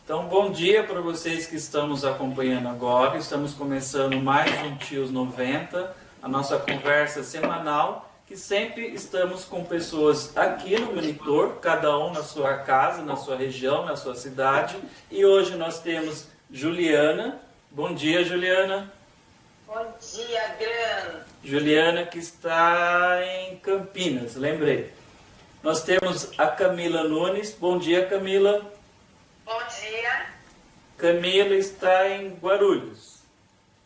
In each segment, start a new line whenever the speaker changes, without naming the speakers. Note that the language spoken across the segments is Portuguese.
Então, bom dia para vocês que estão nos acompanhando agora. Estamos começando mais um Tios 90, a nossa conversa semanal, que sempre estamos com pessoas aqui no monitor, cada um na sua casa, na sua região, na sua cidade. E hoje nós temos Juliana. Bom dia, Juliana.
Bom dia, Gran.
Juliana, que está em Campinas, lembrei. Nós temos a Camila Nunes. Bom dia, Camila.
Bom dia.
Camila está em Guarulhos.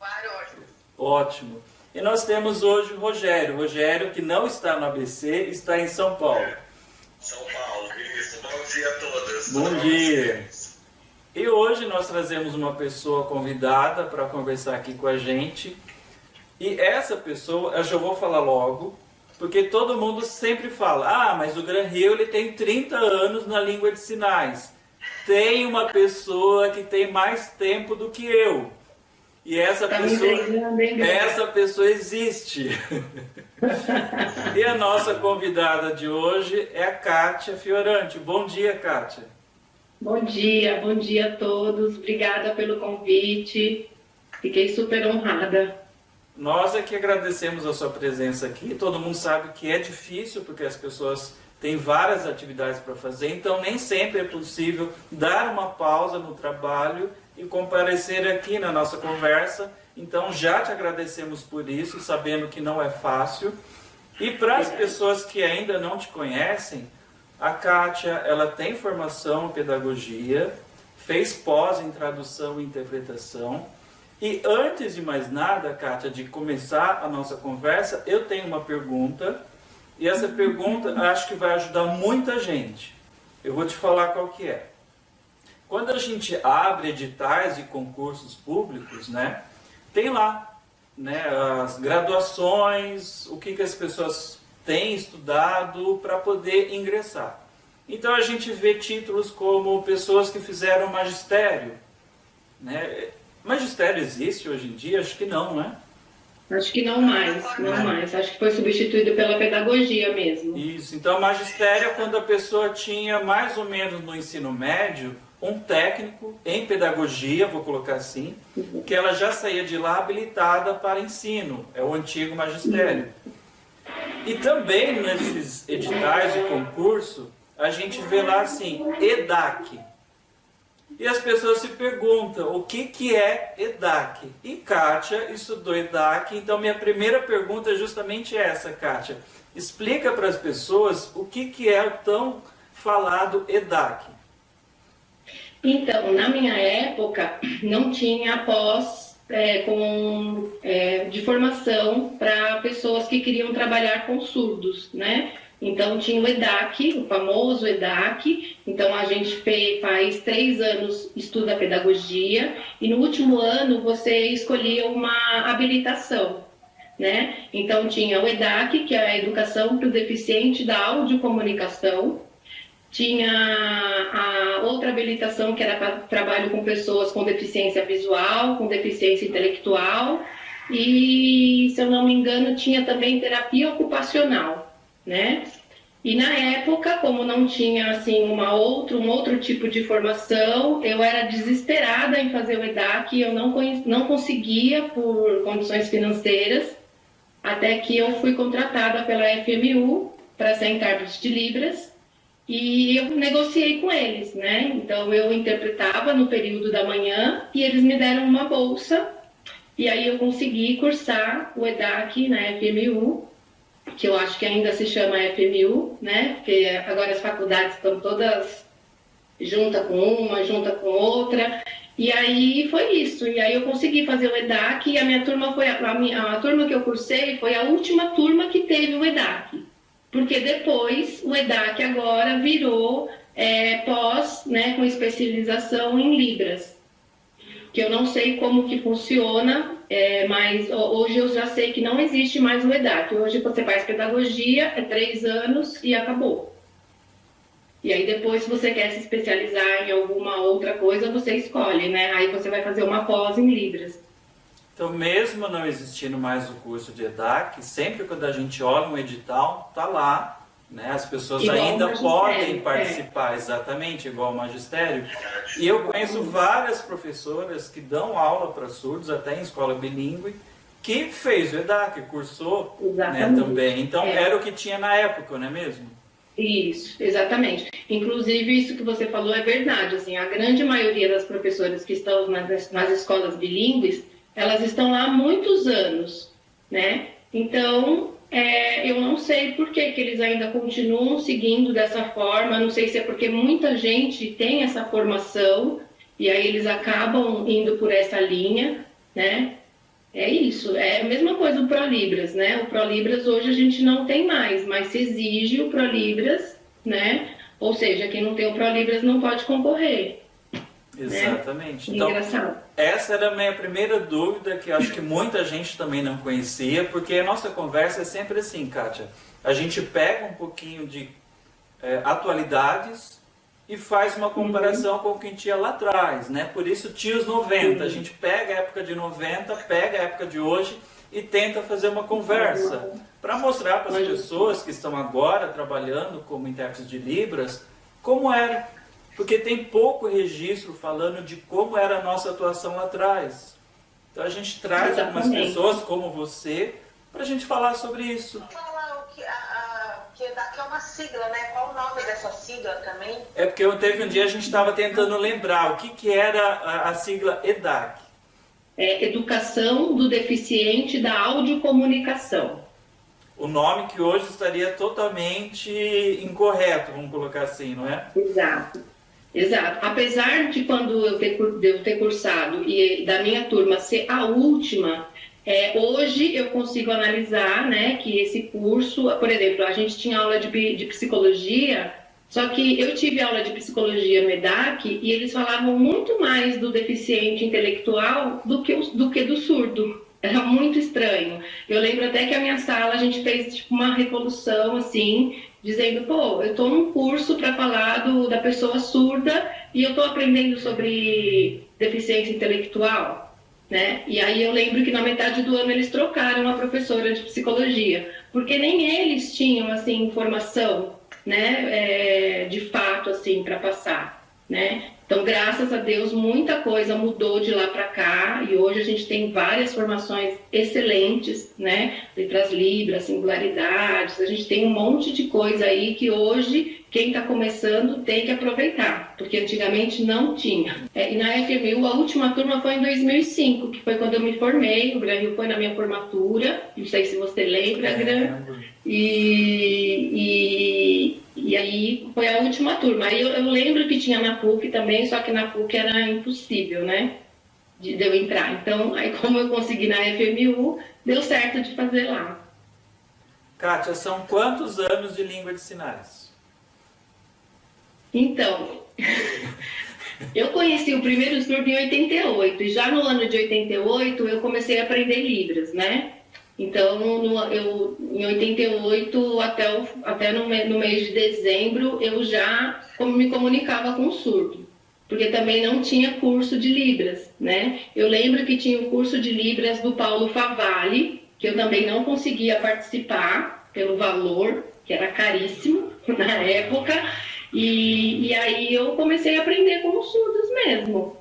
Guarulhos.
Ótimo. E nós temos hoje o Rogério. Rogério, que não está no ABC, está em São Paulo.
São Paulo, isso. Bom dia a todas.
Bom dia. E hoje nós trazemos uma pessoa convidada para conversar aqui com a gente. E essa pessoa, eu já vou falar logo, porque todo mundo sempre fala, mas o Gran Rio ele tem 30 anos na língua de sinais. Tem uma pessoa que tem mais tempo do que eu. E essa pessoa existe. E a nossa convidada de hoje é a Kátia Fiorante. Bom dia, Kátia.
Bom dia a todos. Obrigada pelo convite. Fiquei super honrada.
Nós é que agradecemos a sua presença aqui. Todo mundo sabe que é difícil, porque as pessoas têm várias atividades para fazer, então nem sempre é possível dar uma pausa no trabalho e comparecer aqui na nossa conversa. Então já te agradecemos por isso, sabendo que não é fácil. E para as pessoas que ainda não te conhecem, a Kátia, ela tem formação em pedagogia, fez pós em tradução e interpretação. E antes de mais nada, Kátia, de começar a nossa conversa, eu tenho uma pergunta. E essa pergunta acho que vai ajudar muita gente. Eu vou te falar qual que é. Quando a gente abre editais e concursos públicos, né, tem lá, né, as graduações, o que as pessoas têm estudado para poder ingressar. Então a gente vê títulos como pessoas que fizeram magistério. Né? Magistério existe hoje em dia? Acho que não, né?
Acho que não mais. Acho que foi substituído pela pedagogia mesmo.
Isso, então magistério é quando a pessoa tinha mais ou menos no ensino médio um técnico em pedagogia, vou colocar assim, que ela já saía de lá habilitada para ensino, é o antigo magistério. E também nesses editais de concurso, a gente vê lá assim, EDAC. E as pessoas se perguntam, o que é EDAC? E Kátia estudou EDAC, então minha primeira pergunta é justamente essa, Kátia. Explica para as pessoas o que é o tão falado EDAC.
Então, na minha época, não tinha pós de formação para pessoas que queriam trabalhar com surdos, né? Então tinha o EDAC, o famoso EDAC. Então a gente faz 3 anos, estuda pedagogia, e no último ano você escolhia uma habilitação, né? Então tinha o EDAC, que é a Educação para o Deficiente da Audiocomunicação. Tinha a outra habilitação, que era para trabalho com pessoas com deficiência visual, com deficiência intelectual, e, se eu não me engano, tinha também terapia ocupacional. Né? E na época, como não tinha assim um outro tipo de formação, eu era desesperada em fazer o EDAC, eu não conseguia por condições financeiras, até que eu fui contratada pela FMU para ser intérprete de Libras, e eu negociei com eles, né? Então eu interpretava no período da manhã e eles me deram uma bolsa, e aí eu consegui cursar o EDAC na FMU, que eu acho que ainda se chama FMU, né? Porque agora as faculdades estão todas junta com uma, junta com outra. E aí foi isso. E aí eu consegui fazer o EDAC, e a minha turma foi a turma que eu cursei foi a última turma que teve o EDAC. Porque depois o EDAC agora virou pós, né, com especialização em Libras. Que eu não sei como que funciona, mas hoje eu já sei que não existe mais o EDAC. Hoje você faz pedagogia, 3 anos e acabou. E aí depois, se você quer se especializar em alguma outra coisa, você escolhe, né? Aí você vai fazer uma pós em Libras.
Então, mesmo não existindo mais o curso de EDAC, sempre quando a gente olha um edital, tá lá né? As pessoas
Igual ao
ainda
magistério,
podem participar, exatamente, igual ao magistério. E eu conheço várias professoras que dão aula para surdos, até em escola bilíngue, que fez o EDAC, cursou, né, também. Então, era o que tinha na época, não é mesmo?
Isso, exatamente. Inclusive, isso que você falou é verdade. Assim, a grande maioria das professoras que estão nas escolas bilíngues, elas estão lá há muitos anos, né? Então, eu não sei por que eles ainda continuam seguindo dessa forma. Não sei se é porque muita gente tem essa formação e aí eles acabam indo por essa linha, né? É isso, é a mesma coisa o ProLibras, né? O ProLibras hoje a gente não tem mais, mas se exige o ProLibras, né? Ou seja, quem não tem o ProLibras não pode concorrer.
Exatamente.
Né?
Então,
engraçado.
Essa era a minha primeira dúvida, que eu acho que muita gente também não conhecia, porque a nossa conversa é sempre assim, Kátia. A gente pega um pouquinho de atualidades e faz uma comparação com o que tinha lá atrás, né? Por isso, tinha os 90. A gente pega a época de 90, pega a época de hoje e tenta fazer uma conversa para mostrar para as pessoas que estão agora trabalhando como intérpretes de Libras como era. Porque tem pouco registro falando de como era a nossa atuação lá atrás. Então a gente traz algumas pessoas como você para a gente falar sobre isso.
Fala o que EDAC é uma sigla, né? Qual o nome dessa sigla também?
É porque teve um dia a gente estava tentando lembrar o que era a sigla EDAC.
Educação do Deficiente da Audiocomunicação.
O nome que hoje estaria totalmente incorreto, vamos colocar assim, não é?
Exato. Exato. Apesar de quando eu ter cursado e da minha turma ser a última, hoje eu consigo analisar, né, que esse curso, por exemplo, a gente tinha aula de psicologia, só que eu tive aula de psicologia no EDAC e eles falavam muito mais do deficiente intelectual do que do surdo. Era muito estranho. Eu lembro até que a minha sala, a gente fez tipo uma revolução, assim, dizendo, pô, eu estou num curso para falar da pessoa surda e eu estou aprendendo sobre deficiência intelectual. Né? E aí eu lembro que na metade do ano eles trocaram a professora de psicologia, porque nem eles tinham assim informação, né, de fato assim para passar, né? Então, graças a Deus, muita coisa mudou de lá para cá e hoje a gente tem várias formações excelentes, né? Letras Libras, singularidades, a gente tem um monte de coisa aí que hoje quem está começando tem que aproveitar, porque antigamente não tinha. E na FMU a última turma foi em 2005, que foi quando eu me formei, o Gran Rio foi na minha formatura, não sei se você lembra, Gran. E aí foi a última turma. Aí eu lembro que tinha na PUC também, só que na PUC era impossível, né? De eu entrar. Então, aí como eu consegui na FMU, deu certo de fazer lá.
Kátia, são quantos anos de língua de sinais?
Então, eu conheci o primeiro surdo em 88, e já no ano de 88 eu comecei a aprender Libras, né? Então, em 88, até no mês de dezembro, eu já me comunicava com o surdo, porque também não tinha curso de Libras, né? Eu lembro que tinha o curso de Libras do Paulo Favalli, que eu também não conseguia participar pelo valor, que era caríssimo na época, e aí eu comecei a aprender com os surdos mesmo.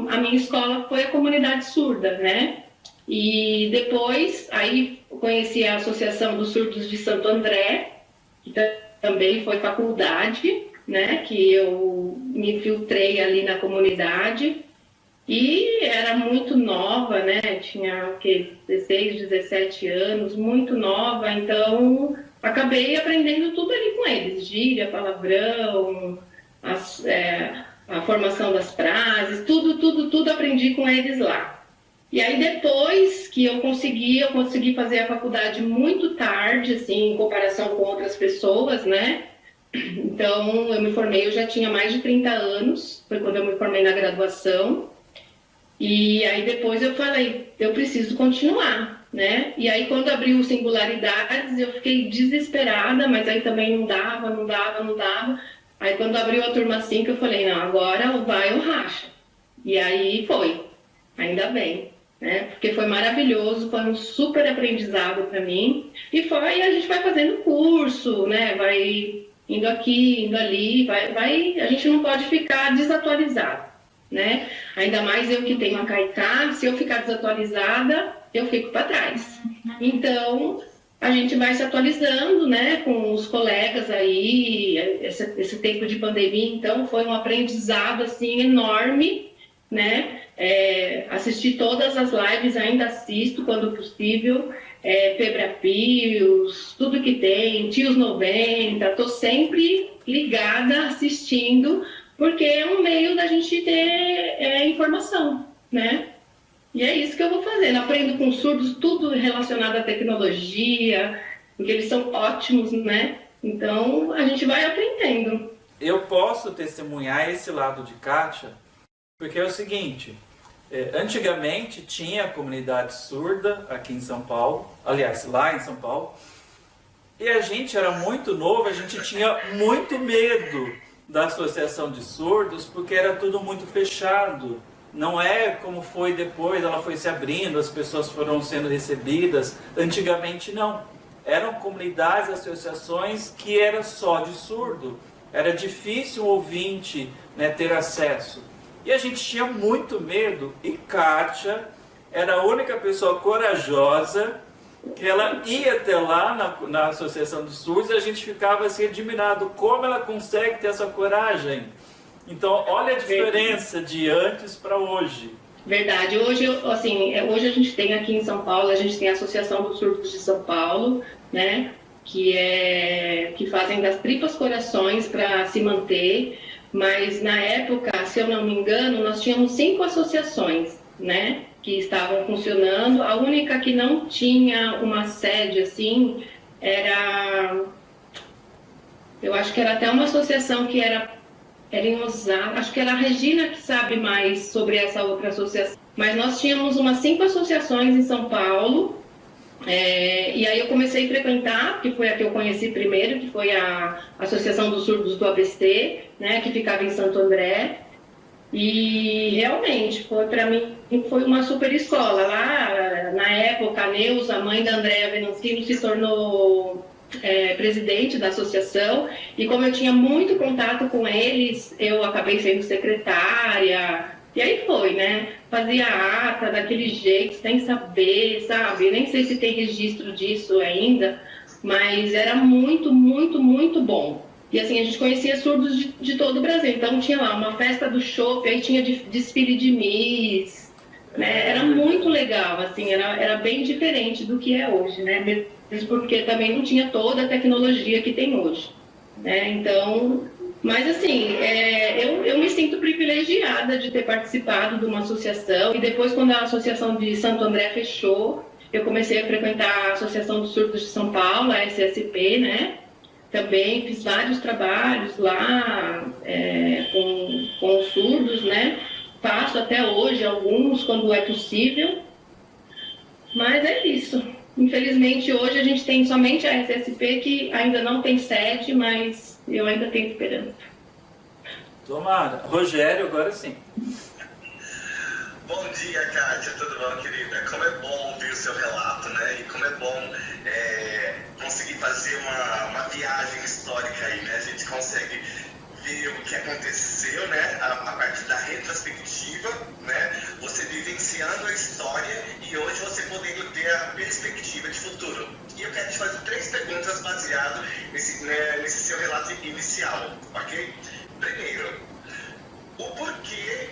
A minha escola foi a comunidade surda, né? E depois, aí conheci a Associação dos Surdos de Santo André, que também foi faculdade, né, que eu me infiltrei ali na comunidade, e era muito nova, né, tinha o quê? 16, 17 anos, muito nova, então acabei aprendendo tudo ali com eles, gíria, palavrão, a formação das frases, tudo aprendi com eles lá. E aí depois que eu consegui fazer a faculdade muito tarde, assim, em comparação com outras pessoas, né? Então eu me formei, eu já tinha mais de 30 anos, foi quando eu me formei na graduação. E aí depois eu falei, eu preciso continuar, né? E aí quando abriu Singularidades, eu fiquei desesperada, mas aí também não dava. Aí quando abriu a turma 5, eu falei, não, agora vai ou racha. E aí foi, ainda bem. né? Porque foi maravilhoso, foi um super aprendizado para mim. E a gente vai fazendo curso, né? Vai indo aqui, indo ali, a gente não pode ficar desatualizado, né? Ainda mais eu que tenho a Caicá, se eu ficar desatualizada, eu fico para trás. Então, a gente vai se atualizando, né, com os colegas aí, esse tempo de pandemia, então, foi um aprendizado, assim, enorme, né? Assisti todas as lives, ainda assisto quando possível, Febrapios, tudo que tem, Tios 90, estou sempre ligada, assistindo, porque é um meio da gente ter informação, né? E é isso que eu vou fazendo. Aprendo com surdos tudo relacionado à tecnologia, porque eles são ótimos, né? Então, a gente vai aprendendo.
Eu posso testemunhar esse lado de Kátia, porque é o seguinte, antigamente tinha a comunidade surda aqui em São Paulo, aliás, lá em São Paulo, e a gente era muito novo, a gente tinha muito medo da associação de surdos, porque era tudo muito fechado. Não é como foi depois, ela foi se abrindo, as pessoas foram sendo recebidas. Antigamente não. Eram comunidades, associações que era só de surdo. Era difícil o ouvinte, né, ter acesso. E a gente tinha muito medo. E Kátia era a única pessoa corajosa que ela ia até lá na Associação dos Surdos e a gente ficava assim admirado. Como ela consegue ter essa coragem? Então, olha a diferença de antes para hoje.
Verdade. Hoje a gente tem aqui em São Paulo, a gente tem a Associação dos Surdos de São Paulo, né? Que fazem das tripas corações para se manter. Mas na época, se eu não me engano, nós tínhamos 5 associações, né? Que estavam funcionando. A única que não tinha uma sede assim eu acho que era até uma associação que era em Osasco, acho que era a Regina que sabe mais sobre essa outra associação. Mas nós tínhamos umas 5 associações em São Paulo, e aí eu comecei a frequentar, que foi a que eu conheci primeiro, que foi a Associação dos Surdos do ABC, né, que ficava em Santo André. E realmente, para mim, foi uma super escola. Lá, na época, a Neuza, a mãe da Andréa Venancino, se tornou presidente da associação, e como eu tinha muito contato com eles, eu acabei sendo secretária, e aí foi, né? Fazia ata daquele jeito, sem saber, sabe? Nem sei se tem registro disso ainda, mas era muito, muito, muito bom. E assim, a gente conhecia surdos de todo o Brasil, então tinha lá uma festa do chopp, aí tinha desfile de Miss, né? Era muito legal, assim, era bem diferente do que é hoje, né? Mesmo porque também não tinha toda a tecnologia que tem hoje, né? Então, mas assim, eu me sinto privilegiada de ter participado de uma associação, e depois quando a Associação de Santo André fechou, eu comecei a frequentar a Associação dos Surdos de São Paulo, a SSP, né? Também fiz vários trabalhos lá com os surdos, né? Faço até hoje alguns quando é possível, mas é isso. Infelizmente, hoje a gente tem somente a SSP, que ainda não tem sede, mas eu ainda tenho esperança.
Tomara. Rogério, agora sim.
Bom dia, Kátia, tudo bom, querida? Como é bom ouvir o seu relato, né? E como é bom conseguir fazer uma viagem histórica aí, né? A gente consegue ver o que aconteceu, né? A partir da retrospectiva, né? Você vivenciando a história e hoje você podendo ter a perspectiva de futuro. E eu quero te fazer 3 perguntas baseadas nesse seu relato inicial, ok? Primeiro, o porquê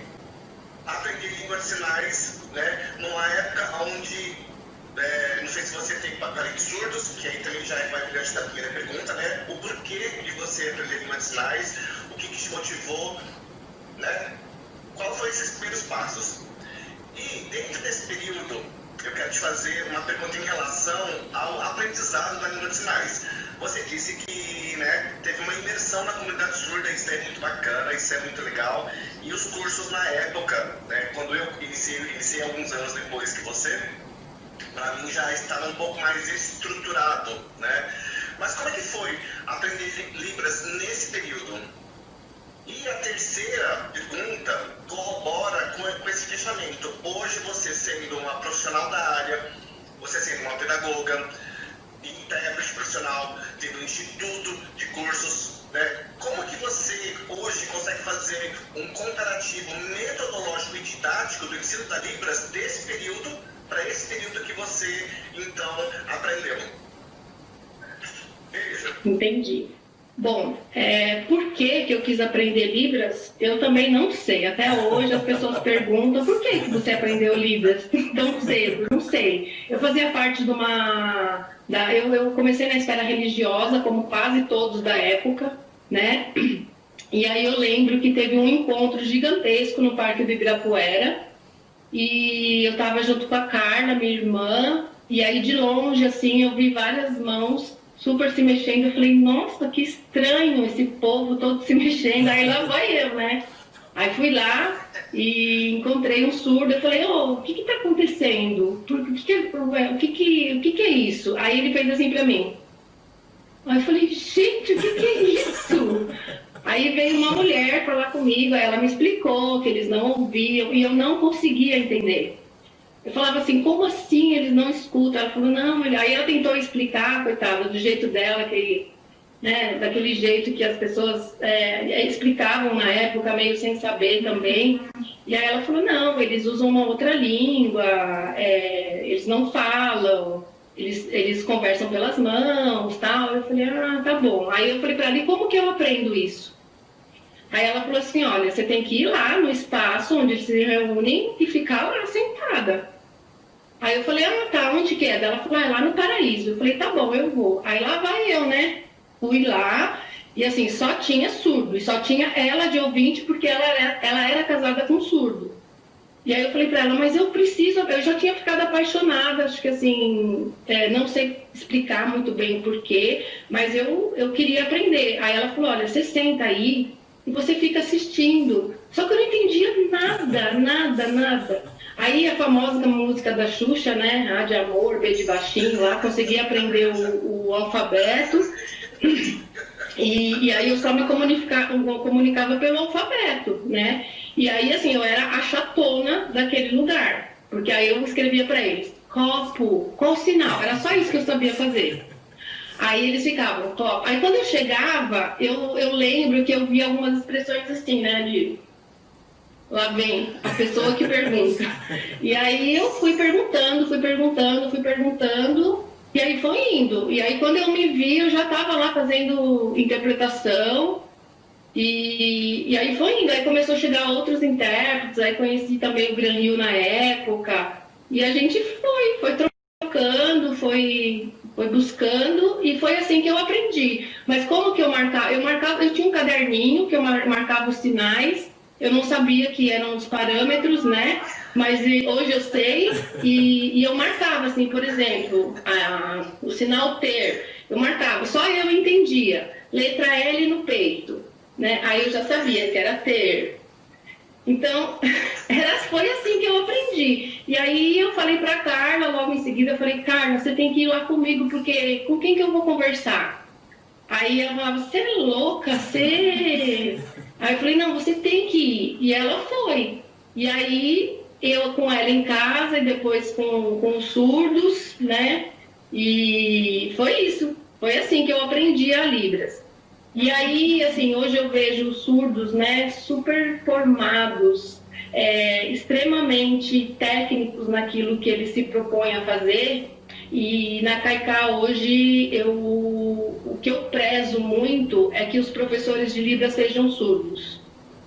aprender língua de sinais, né? Numa época onde, não sei se você tem parentes surdos, que aí também já vai diante da primeira pergunta, né? O porquê de você aprender língua de sinais, o que te motivou, né? Qual foram esses primeiros passos? E dentro desse período, eu quero te fazer uma pergunta em relação ao aprendizado da língua de sinais. Você disse que, né, teve uma imersão na comunidade surda, isso é muito bacana, isso é muito legal. E os cursos na época, né, quando eu iniciei alguns anos depois que você, para mim já estava um pouco mais estruturado, né? Mas como é que foi aprender Libras nesse período? E a terceira pergunta corrobora com esse questionamento. Hoje, você sendo uma você sendo uma pedagoga, intérprete profissional, tendo um instituto de cursos, né? Como que você hoje consegue fazer um comparativo metodológico e didático do ensino da Libras desse período para esse período que você, então, aprendeu? Beijo.
Entendi. Bom, por que eu quis aprender Libras? Eu também não sei. Até hoje as pessoas perguntam por que você aprendeu Libras tão cedo? Não sei. Eu fazia parte de uma... Eu comecei na esfera religiosa, como quase todos da época, né? E aí eu lembro que teve um encontro gigantesco no Parque do Ibirapuera, e eu estava junto com a Carla, minha irmã, e aí de longe, assim, eu vi várias mãos super se mexendo. Eu falei, nossa, que estranho esse povo todo se mexendo. Aí lá vai eu, né? Aí fui lá e encontrei um surdo. Eu falei, o que está acontecendo? O que é isso? Aí ele fez assim para mim. Aí eu falei, gente, o que é isso? Aí veio uma mulher falar comigo, ela me explicou que eles não ouviam e eu não conseguia entender. Eu falava assim, como assim eles não escutam? Ela falou, não, aí ela tentou explicar, coitada, do jeito dela, né, daquele jeito que as pessoas explicavam na época, meio sem saber também. E aí ela falou, não, eles usam uma outra língua, eles não falam, eles conversam pelas mãos, tal. Eu falei, tá bom. Aí eu falei para ela, e como que eu aprendo isso? Aí ela falou assim, olha, você tem que ir lá no espaço onde eles se reúnem e ficar lá sentada. Aí eu falei, tá, onde que é? Ela falou, é lá no Paraíso. Eu falei, tá bom, eu vou. Aí lá vai eu, né? Fui lá e assim, só tinha surdo. E só tinha ela de ouvinte porque ela era casada com surdo. E aí eu falei pra ela, mas eu já tinha ficado apaixonada, acho que assim, não sei explicar muito bem o porquê, mas eu queria aprender. Aí ela falou, olha, você senta aí e você fica assistindo. Só que eu não entendia nada. Aí a famosa música da Xuxa, né, A de Amor, B de Baixinho, lá, consegui aprender o alfabeto. E aí eu só me comunicava pelo alfabeto, né? E aí, assim, eu era a chatona daquele lugar. Porque aí eu escrevia para eles, copo, qual sinal? Era só isso que eu sabia fazer. Aí eles ficavam, copo. Aí quando eu chegava, eu lembro que eu via algumas expressões assim, né, de... Lá vem a pessoa que pergunta. E aí eu fui perguntando, e aí foi indo. E aí quando eu me vi, eu já estava lá fazendo interpretação. E aí foi indo. Aí começou a chegar outros intérpretes, aí conheci também o Gran Rio na época. E a gente foi trocando, foi buscando, e foi assim que eu aprendi. Mas como que eu marcava? Eu tinha um caderninho que eu marcava os sinais. Eu não sabia que eram os parâmetros, né? Mas hoje eu sei, e eu marcava, assim, por exemplo, o sinal ter. Eu marcava, só eu entendia. Letra L no peito, né? Aí eu já sabia que era ter. Então, foi assim que eu aprendi. E aí eu falei para Carla, logo em seguida, eu falei, Carla, você tem que ir lá comigo, porque com quem que eu vou conversar? Aí ela falava, você é louca, você... Aí eu falei, não, você tem que ir. E ela foi. E aí, eu com ela em casa e depois com os surdos, né? E foi isso. Foi assim que eu aprendi a Libras. E aí, assim, hoje eu vejo os surdos, né, super formados, extremamente técnicos naquilo que eles se propõem a fazer. E na CAICA hoje, o que eu prezo muito é que os professores de Libras sejam surdos,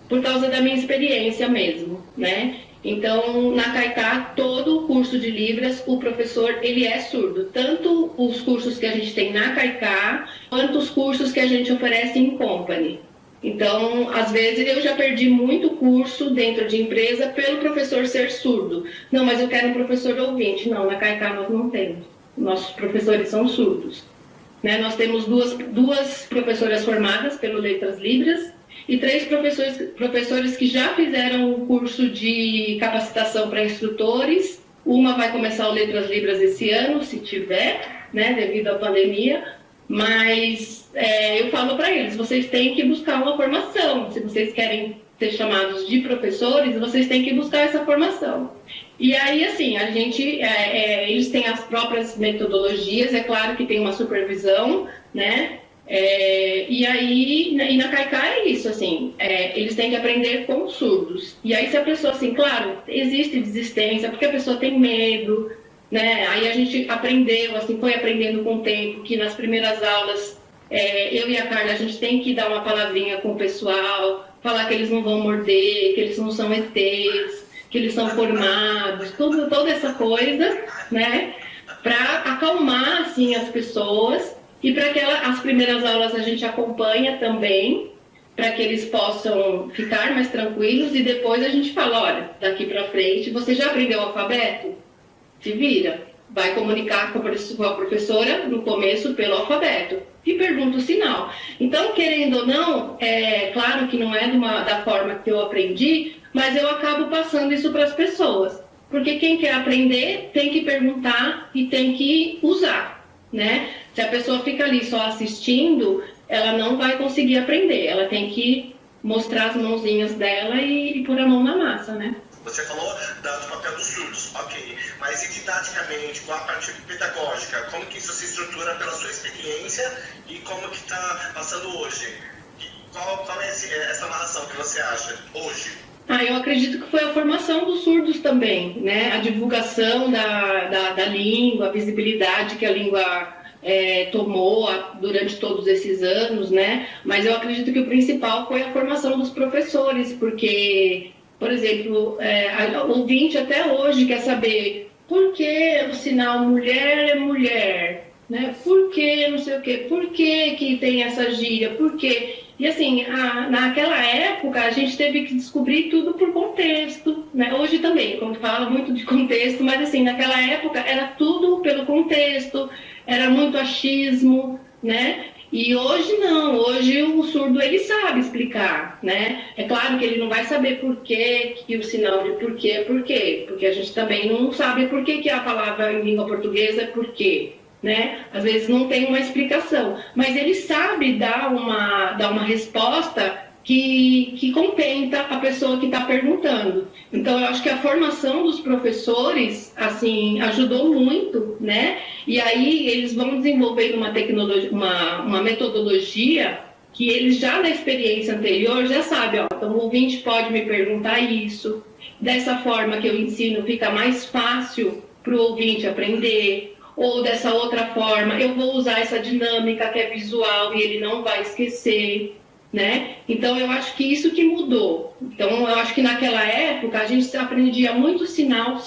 por causa da minha experiência mesmo, né? Então, na CAICA, todo o curso de Libras, o professor, ele é surdo. Tanto os cursos que a gente tem na CAICA, quanto os cursos que a gente oferece em company. Então, às vezes, eu já perdi muito curso dentro de empresa pelo professor ser surdo. Não, mas eu quero um professor ouvinte. Não, na CAICA nós não temos. Nossos professores são surdos. Né? Nós temos duas professoras formadas pelo Letras Libras e 3 professores que já fizeram o curso de capacitação para instrutores. Uma vai começar o Letras Libras esse ano, se tiver, né, devido à pandemia. Mas eu falo para eles, vocês têm que buscar uma formação. Se vocês querem ser chamados de professores, vocês têm que buscar essa formação. E aí, assim, a gente, eles têm as próprias metodologias, é claro que tem uma supervisão, né? E na CAICA é isso, assim, eles têm que aprender com surdos. E aí, se a pessoa, assim, claro, existe desistência, porque a pessoa tem medo, né? Aí a gente aprendeu, assim, foi aprendendo com o tempo, que nas primeiras aulas, eu e a Carla, a gente tem que dar uma palavrinha com o pessoal, falar que eles não vão morder, que eles não são ETs, que eles são formados, toda essa coisa, né? Para acalmar, assim, as pessoas. E para que as primeiras aulas a gente acompanha também, para que eles possam ficar mais tranquilos, e depois a gente fala, olha, daqui para frente, você já aprendeu o alfabeto? Se vira, vai comunicar com a professora no começo pelo alfabeto e pergunta o sinal. Então, querendo ou não, claro que não é da forma que eu aprendi, mas eu acabo passando isso para as pessoas, porque quem quer aprender tem que perguntar e tem que usar, né? Se a pessoa fica ali só assistindo, ela não vai conseguir aprender. Ela tem que mostrar as mãozinhas dela e pôr a mão na massa, né?
Você falou do papel dos surdos, ok. Mas e didaticamente, com a parte pedagógica, como que isso se estrutura pela sua experiência e como que está passando hoje? Qual é essa narração que você acha hoje?
Eu acredito que foi a formação dos surdos também, né? A divulgação da língua, a visibilidade que a língua tomou durante todos esses anos, né? Mas eu acredito que o principal foi a formação dos professores, porque, por exemplo, o ouvinte até hoje quer saber por que o sinal mulher é mulher, né? Por que não sei o quê? Por que tem essa gíria? Por quê? E assim, naquela época a gente teve que descobrir tudo por contexto, né? Hoje também, como fala muito de contexto, mas assim, naquela época era tudo pelo contexto, era muito achismo, né? E hoje não, hoje o surdo ele sabe explicar, né? É claro que ele não vai saber por que o sinal de por quê, porque a gente também não sabe por que a palavra em língua portuguesa é por quê, né? Às vezes não tem uma explicação, mas ele sabe dar uma resposta que contenta a pessoa que está perguntando. Então, eu acho que a formação dos professores, assim, ajudou muito, né? E aí eles vão desenvolvendo uma metodologia que eles já na experiência anterior já sabem, então o ouvinte pode me perguntar isso, dessa forma que eu ensino fica mais fácil para o ouvinte aprender, ou dessa outra forma eu vou usar essa dinâmica que é visual e ele não vai esquecer, né? Então, eu acho que isso que mudou. Então, eu acho que naquela época a gente aprendia muito sinal,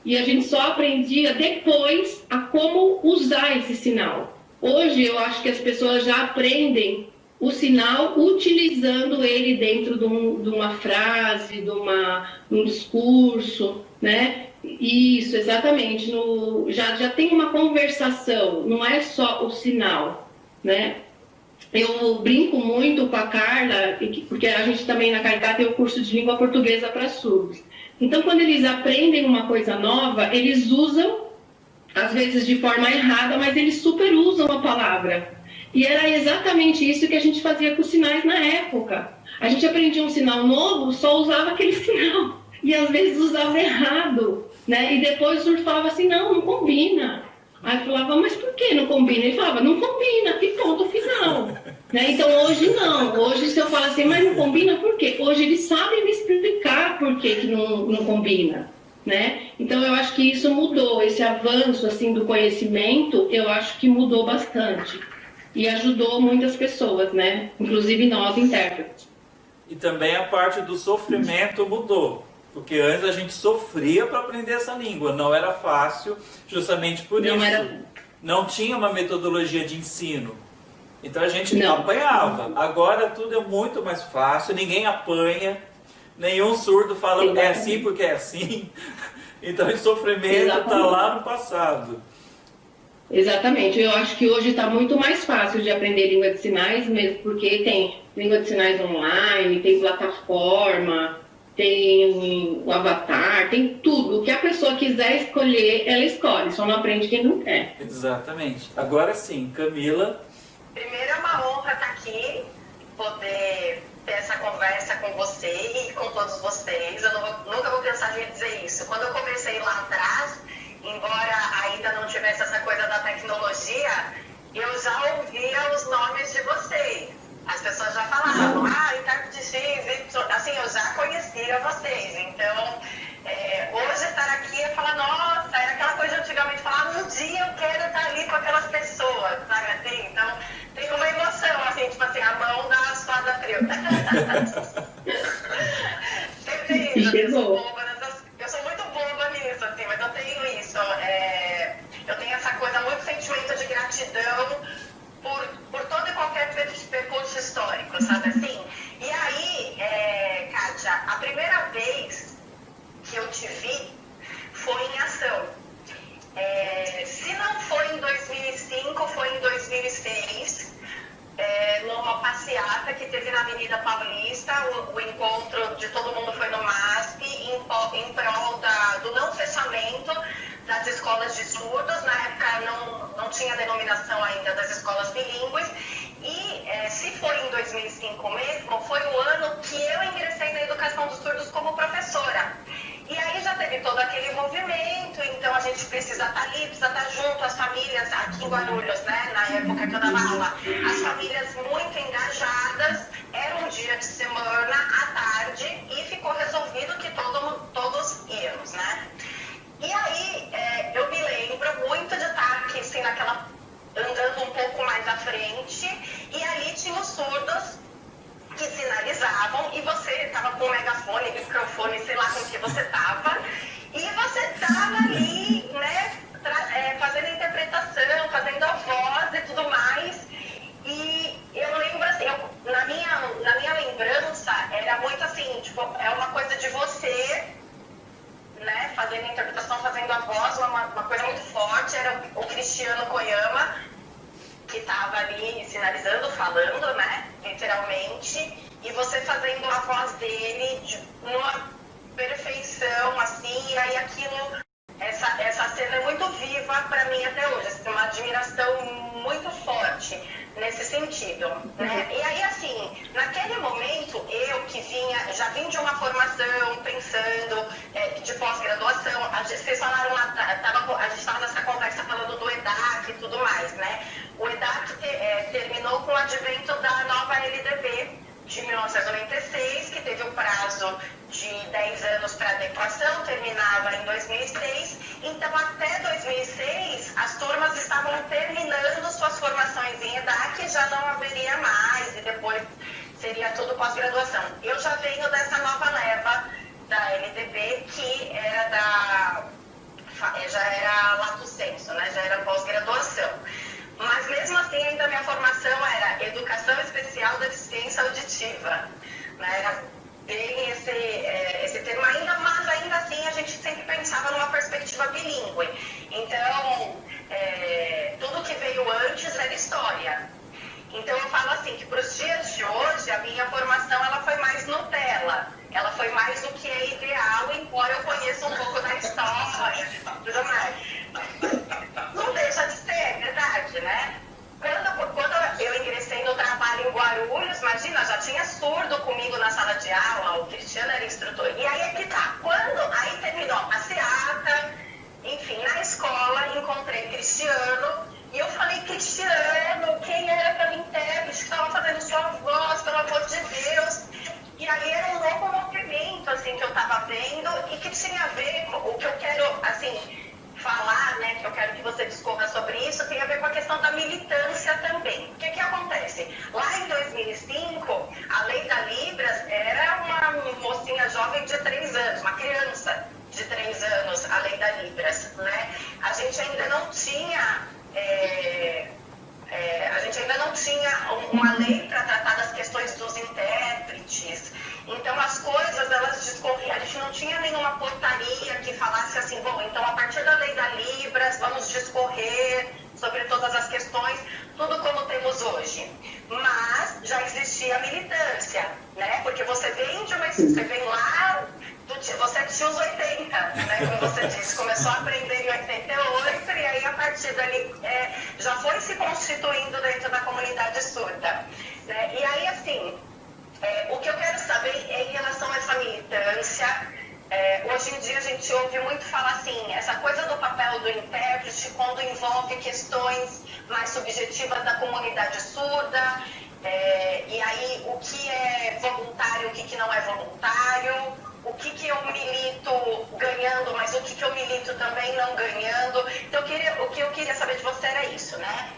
e a gente só aprendia depois a como usar esse sinal. Hoje, eu acho que as pessoas já aprendem o sinal utilizando ele dentro de uma frase, de um discurso, né? Isso, exatamente. Já tem uma conversação, não é só o sinal, né? Eu brinco muito com a Carla, porque a gente também na CAICA tem o curso de língua portuguesa para surdos. Então, quando eles aprendem uma coisa nova, eles usam, às vezes de forma errada, mas eles super usam a palavra. E era exatamente isso que a gente fazia com os sinais na época. A gente aprendia um sinal novo, só usava aquele sinal. E às vezes usava errado, né? E depois o surdo falava assim, não combina. Aí eu falava, mas por que não combina? Ele falava, não combina, que ponto final. Né? Então hoje não, hoje se eu falo assim, mas não combina por quê? Hoje eles sabem me explicar por que não combina. Né? Então eu acho que isso mudou, esse avanço assim, do conhecimento, eu acho que mudou bastante. E ajudou muitas pessoas, né? Inclusive nós, intérpretes.
E também a parte do sofrimento mudou. Porque antes a gente sofria para aprender essa língua, não era fácil, justamente por isso. Não tinha uma metodologia de ensino. Então a gente apanhava. Agora tudo é muito mais fácil, ninguém apanha, nenhum surdo fala é assim porque é assim. Então o sofrimento está lá no passado.
Exatamente, eu acho que hoje está muito mais fácil de aprender língua de sinais, mesmo porque tem língua de sinais online, tem plataforma, tem o avatar, tem tudo. O que a pessoa quiser escolher, ela escolhe, só não aprende quem não quer.
Exatamente. Agora sim, Camila.
Primeiro é uma honra estar aqui, poder todos vocês, nunca vou cansar de dizer isso. Quando eu comecei lá atrás, embora ainda não tivesse essa coisa da tecnologia, eu já ouvia os nomes de vocês. As pessoas já falavam, intérprete X, Y, assim, eu já conhecia vocês. Então, hoje estar aqui é falar, nossa, era aquela coisa de antigamente, falar, um dia eu quero estar ali com aquelas pessoas, sabe assim? Então, tem uma emoção, assim, tipo assim, a mão da suada frio. Sempre isso, eu sou muito boba nisso, assim, mas eu tenho isso. Eu tenho essa coisa, muito sentimento de gratidão por todo e qualquer percurso histórico, sabe assim? E aí, Kátia, a primeira vez que eu te vi foi em ação. Se não foi em 2005, foi em 2006, numa passeata que teve na Avenida Paulista, o encontro de todo mundo foi no MASP, em prol do não fechamento das escolas de surdos. Na época não tinha denominação ainda das escolas bilíngues. E se foi em 2005 mesmo, foi o ano que eu ingressei na educação dos surdos como professora. E aí já teve todo aquele movimento, então a gente precisa estar ali, precisa estar junto, as famílias aqui em Guarulhos, né, na época que eu dava aula, as famílias muito engajadas, era um dia de semana à tarde e ficou resolvido que todos íamos, né. E aí eu me lembro muito de estar aqui, assim, andando um pouco mais à frente, e ali tinha os surdos que sinalizavam, e você estava com o megafone, microfone, sei lá com que você estava, e você estava ali, né, fazendo interpretação, fazendo a voz e tudo mais. E eu lembro assim, na minha lembrança, era muito assim, tipo, é uma coisa de você, né, fazendo a interpretação, fazendo a voz, uma coisa muito forte. Era o Cristiano Koyama, que estava ali sinalizando, falando, né, literalmente, e você fazendo a voz dele numa perfeição, assim, e aí aquilo, essa cena é muito viva para mim até hoje, assim, uma admiração muito forte nesse sentido, né? E aí, assim, naquele momento, eu que já vim de uma formação, pensando de pós-graduação, vocês falaram lá, a gente estava nessa conversa falando do EDAC e tudo mais, né? O EDAC terminou com o advento da nova LDB de 1996, que teve o prazo de 10 anos para adequação, terminava em 2006. Então, até 2006, as turmas estavam terminando suas formações em EDAC e já não haveria mais, e depois seria tudo pós-graduação. Eu já venho dessa nova leva da LDB, que já era lato sensu, né? Já era pós-graduação. Mas mesmo assim, ainda minha formação era Educação Especial da Deficiência Auditiva, né? Era bem esse termo ainda, mas ainda assim a gente sempre pensava numa perspectiva bilíngue. Então, tudo que veio antes era história. Então eu falo assim, que para os dias de hoje, a minha formação ela foi mais Nutella. Ela foi mais do que é ideal, embora eu conheça um pouco da história, tudo mais. Não deixa de ser, é verdade, né? Quando eu ingressei no trabalho em Guarulhos, imagina, já tinha surdo comigo na sala de aula, o Cristiano era instrutor. E aí é que tá, aí terminou a passeata, enfim, na escola encontrei Cristiano, e eu falei, Cristiano, quem era aquela intérprete que estava fazendo sua voz, pelo amor de Deus? E aí era um novo movimento, assim, que eu estava vendo, e que tinha a ver com o que eu quero, assim, falar, né, que eu quero que você discorra sobre isso, tem a ver com a questão da militância também. O que acontece? Lá em 2005, a lei da Libras era uma mocinha jovem de 3 anos, uma criança de 3 anos, a lei da Libras, né? A gente ainda não tinha uma lei para tratar das questões dos intérpretes. Então as coisas, elas discorriam, a gente não tinha nenhuma portaria que falasse assim, bom, então a partir da lei da Libras vamos discorrer sobre todas as questões, tudo como temos hoje. Mas já existia a militância, né? Porque você vem lá, você é de os 80, né? Como você disse, começou a aprender em 88 e aí a partir dali já foi se constituindo dentro da comunidade surda, né? E aí, assim, o que eu quero saber é em relação a essa militância, a gente ouve muito falar assim, essa coisa do papel do intérprete quando envolve questões mais subjetivas da comunidade surda, e aí o que é voluntário, o que não é voluntário, o que eu milito ganhando, mas o que eu milito também não ganhando. Então o que eu queria saber de você era isso, né?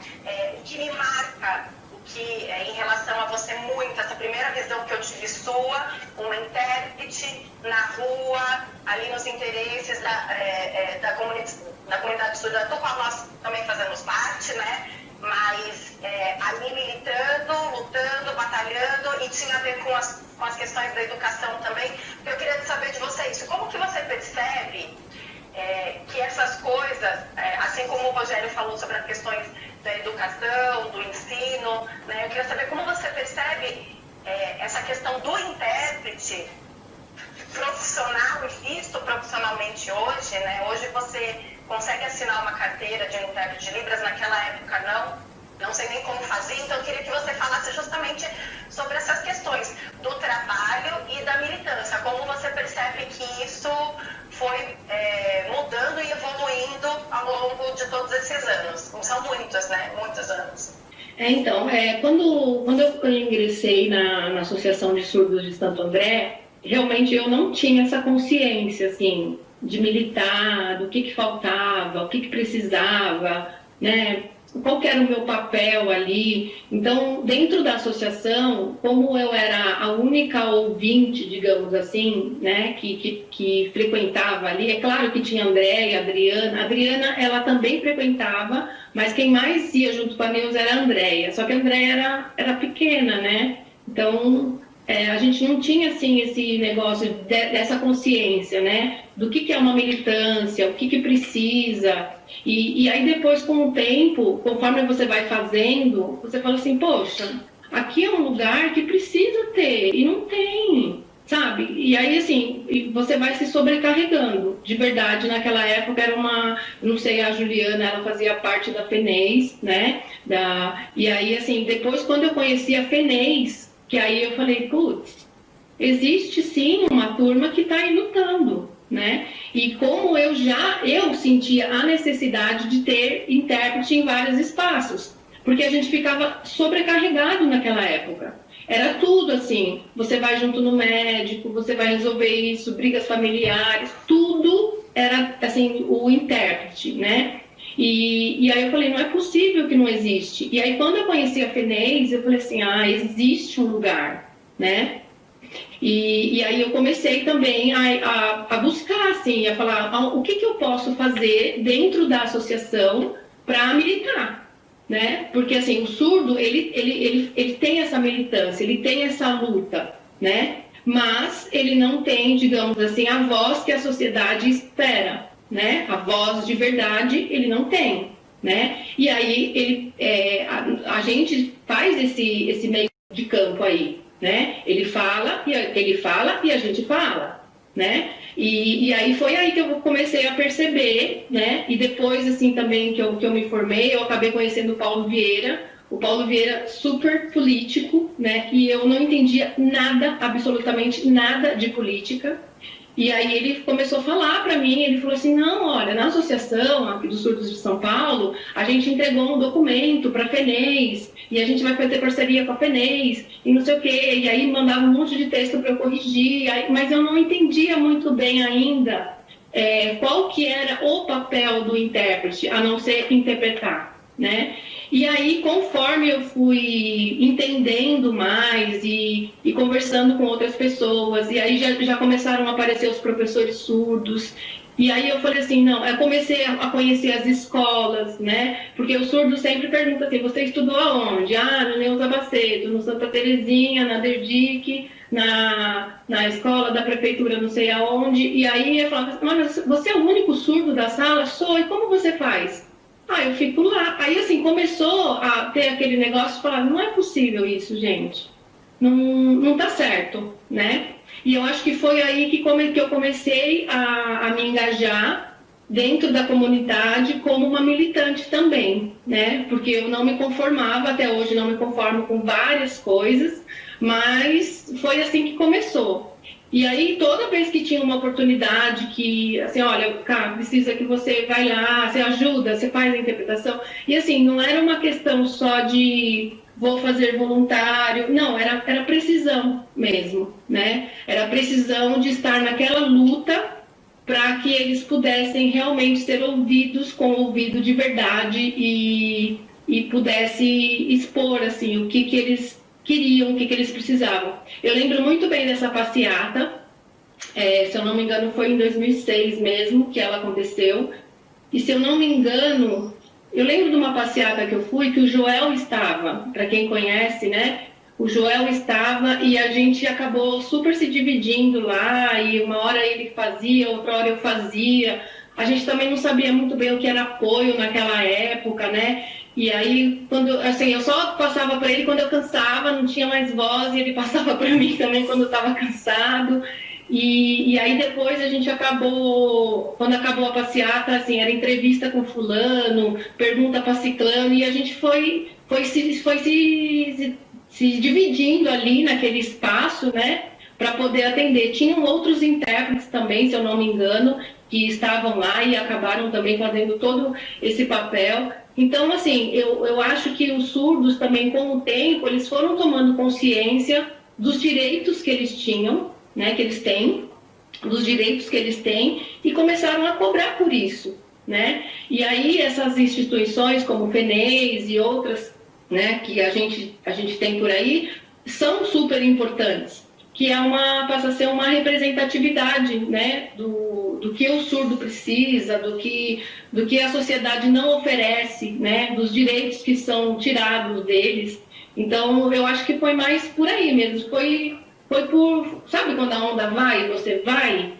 O que me marca, em relação a você muito, essa primeira visão que eu tive sua, uma intérprete na rua, ali nos interesses da comunidade surda, do qual nós também fazemos parte, né? Mas ali militando, lutando, batalhando, e tinha a ver com as questões da educação também. Eu queria saber de você isso, como que você percebe que essas coisas, assim como o Rogério falou sobre as questões da educação, do ensino, né? Eu queria saber como você percebe essa questão do intérprete profissional e visto profissionalmente hoje, né? Hoje você consegue assinar uma carteira de intérprete de Libras, naquela época não sei nem como fazer, então eu queria que você falasse justamente sobre essas questões do trabalho e da militância, como você percebe que isso foi mudando e evoluindo ao longo de todos esses anos. São muitos, né? Muitos anos.
Então, quando eu ingressei na Associação de Surdos de Santo André, realmente eu não tinha essa consciência, assim, de militar, do que faltava, o que precisava, né? Qual que era o meu papel ali. Então, dentro da associação, como eu era a única ouvinte, digamos assim, né, que frequentava ali, é claro que tinha a Andréia, a Adriana. A Adriana, ela também frequentava, mas quem mais ia junto com a Neuza era a Andréia. Só que a Andréia era pequena, né? Então, a gente não tinha, assim, esse negócio dessa consciência, né? Do que é uma militância, o que precisa. E aí depois, com o tempo, conforme você vai fazendo, você fala assim, poxa, aqui é um lugar que precisa ter, e não tem, sabe? E aí, assim, você vai se sobrecarregando. De verdade, naquela época era não sei, a Juliana, ela fazia parte da FENES, né? E aí, assim, depois, quando eu conheci a FENES, que aí eu falei, putz, existe sim uma turma que está aí lutando, né? E como eu sentia a necessidade de ter intérprete em vários espaços, porque a gente ficava sobrecarregado naquela época. Era tudo assim, você vai junto no médico, você vai resolver isso, brigas familiares, tudo era assim, o intérprete, né? E aí eu falei, não é possível que não existe. E aí quando eu conheci a FENES, eu falei assim, existe um lugar, né? E aí eu comecei também a buscar, assim, a falar o que eu posso fazer dentro da associação para militar, né? Porque assim, o surdo, ele tem essa militância, ele tem essa luta, né? Mas ele não tem, digamos assim, a voz que a sociedade espera, né? A voz de verdade ele não tem, né? E aí a gente faz esse meio de campo aí, né? Ele fala e a gente fala, né? E aí foi aí que eu comecei a perceber, né? E depois, assim, também que eu me formei, eu acabei conhecendo o Paulo Vieira. O Paulo Vieira, super político, né? E eu não entendia nada, absolutamente nada de política. E aí ele começou a falar para mim, ele falou assim, não, olha, na associação aqui dos surdos de São Paulo, a gente entregou um documento para a FENES, e a gente vai fazer parceria com a FENES, e não sei o quê, e aí mandava um monte de texto para eu corrigir, mas eu não entendia muito bem ainda qual que era o papel do intérprete, a não ser interpretar, né? E aí, conforme eu fui entendendo mais e conversando com outras pessoas, e aí já começaram a aparecer os professores surdos, e aí eu falei assim, não, eu comecei a conhecer as escolas, né? Porque o surdo sempre pergunta assim, você estudou aonde? No Neuza Baceto, no Santa Terezinha, na Derdic, na escola da prefeitura, não sei aonde. E aí eu falava, mas você é o único surdo da sala? Sou, e como você faz? Eu fico lá. Aí, assim, começou a ter aquele negócio de falar, não é possível isso, gente. Não tá certo, né? E eu acho que foi aí que eu comecei a me engajar dentro da comunidade como uma militante também, né? Porque eu não me conformava, até hoje não me conformo com várias coisas, mas foi assim que começou. E aí, toda vez que tinha uma oportunidade que, assim, olha, cara, precisa que você vai lá, você ajuda, você faz a interpretação. E assim, não era uma questão só de vou fazer voluntário, não, era precisão mesmo, né? Era precisão de estar naquela luta para que eles pudessem realmente ser ouvidos com ouvido de verdade e pudesse expor, assim, o que eles queriam, o que eles precisavam. Eu lembro muito bem dessa passeata, se eu não me engano foi em 2006 mesmo que ela aconteceu, e se eu não me engano, eu lembro de uma passeata que eu fui que o Joel estava, para quem conhece, né? O Joel estava e a gente acabou super se dividindo lá, e uma hora ele fazia, outra hora eu fazia. A gente também não sabia muito bem o que era apoio naquela época, né? E aí, quando, assim, eu só passava para ele quando eu cansava, não tinha mais voz, e ele passava para mim também quando eu estava cansado. E aí depois a gente acabou, quando acabou a passeata, assim, era entrevista com fulano, pergunta para ciclano, e a gente foi se dividindo ali naquele espaço, né, para poder atender. Tinham outros intérpretes também, se eu não me engano, que estavam lá e acabaram também fazendo todo esse papel. Então, assim, eu acho que os surdos também, com o tempo, eles foram tomando consciência dos direitos que eles tinham, né, que eles têm, dos direitos que eles têm, e começaram a cobrar por isso, né? E aí essas instituições como o FENEIS e outras, né, que a gente tem por aí, são super importantes, que passa a ser uma representatividade, né, do que o surdo precisa, do que a sociedade não oferece, né, dos direitos que são tirados deles. Então, eu acho que foi mais por aí mesmo, foi por, sabe quando a onda vai, você vai,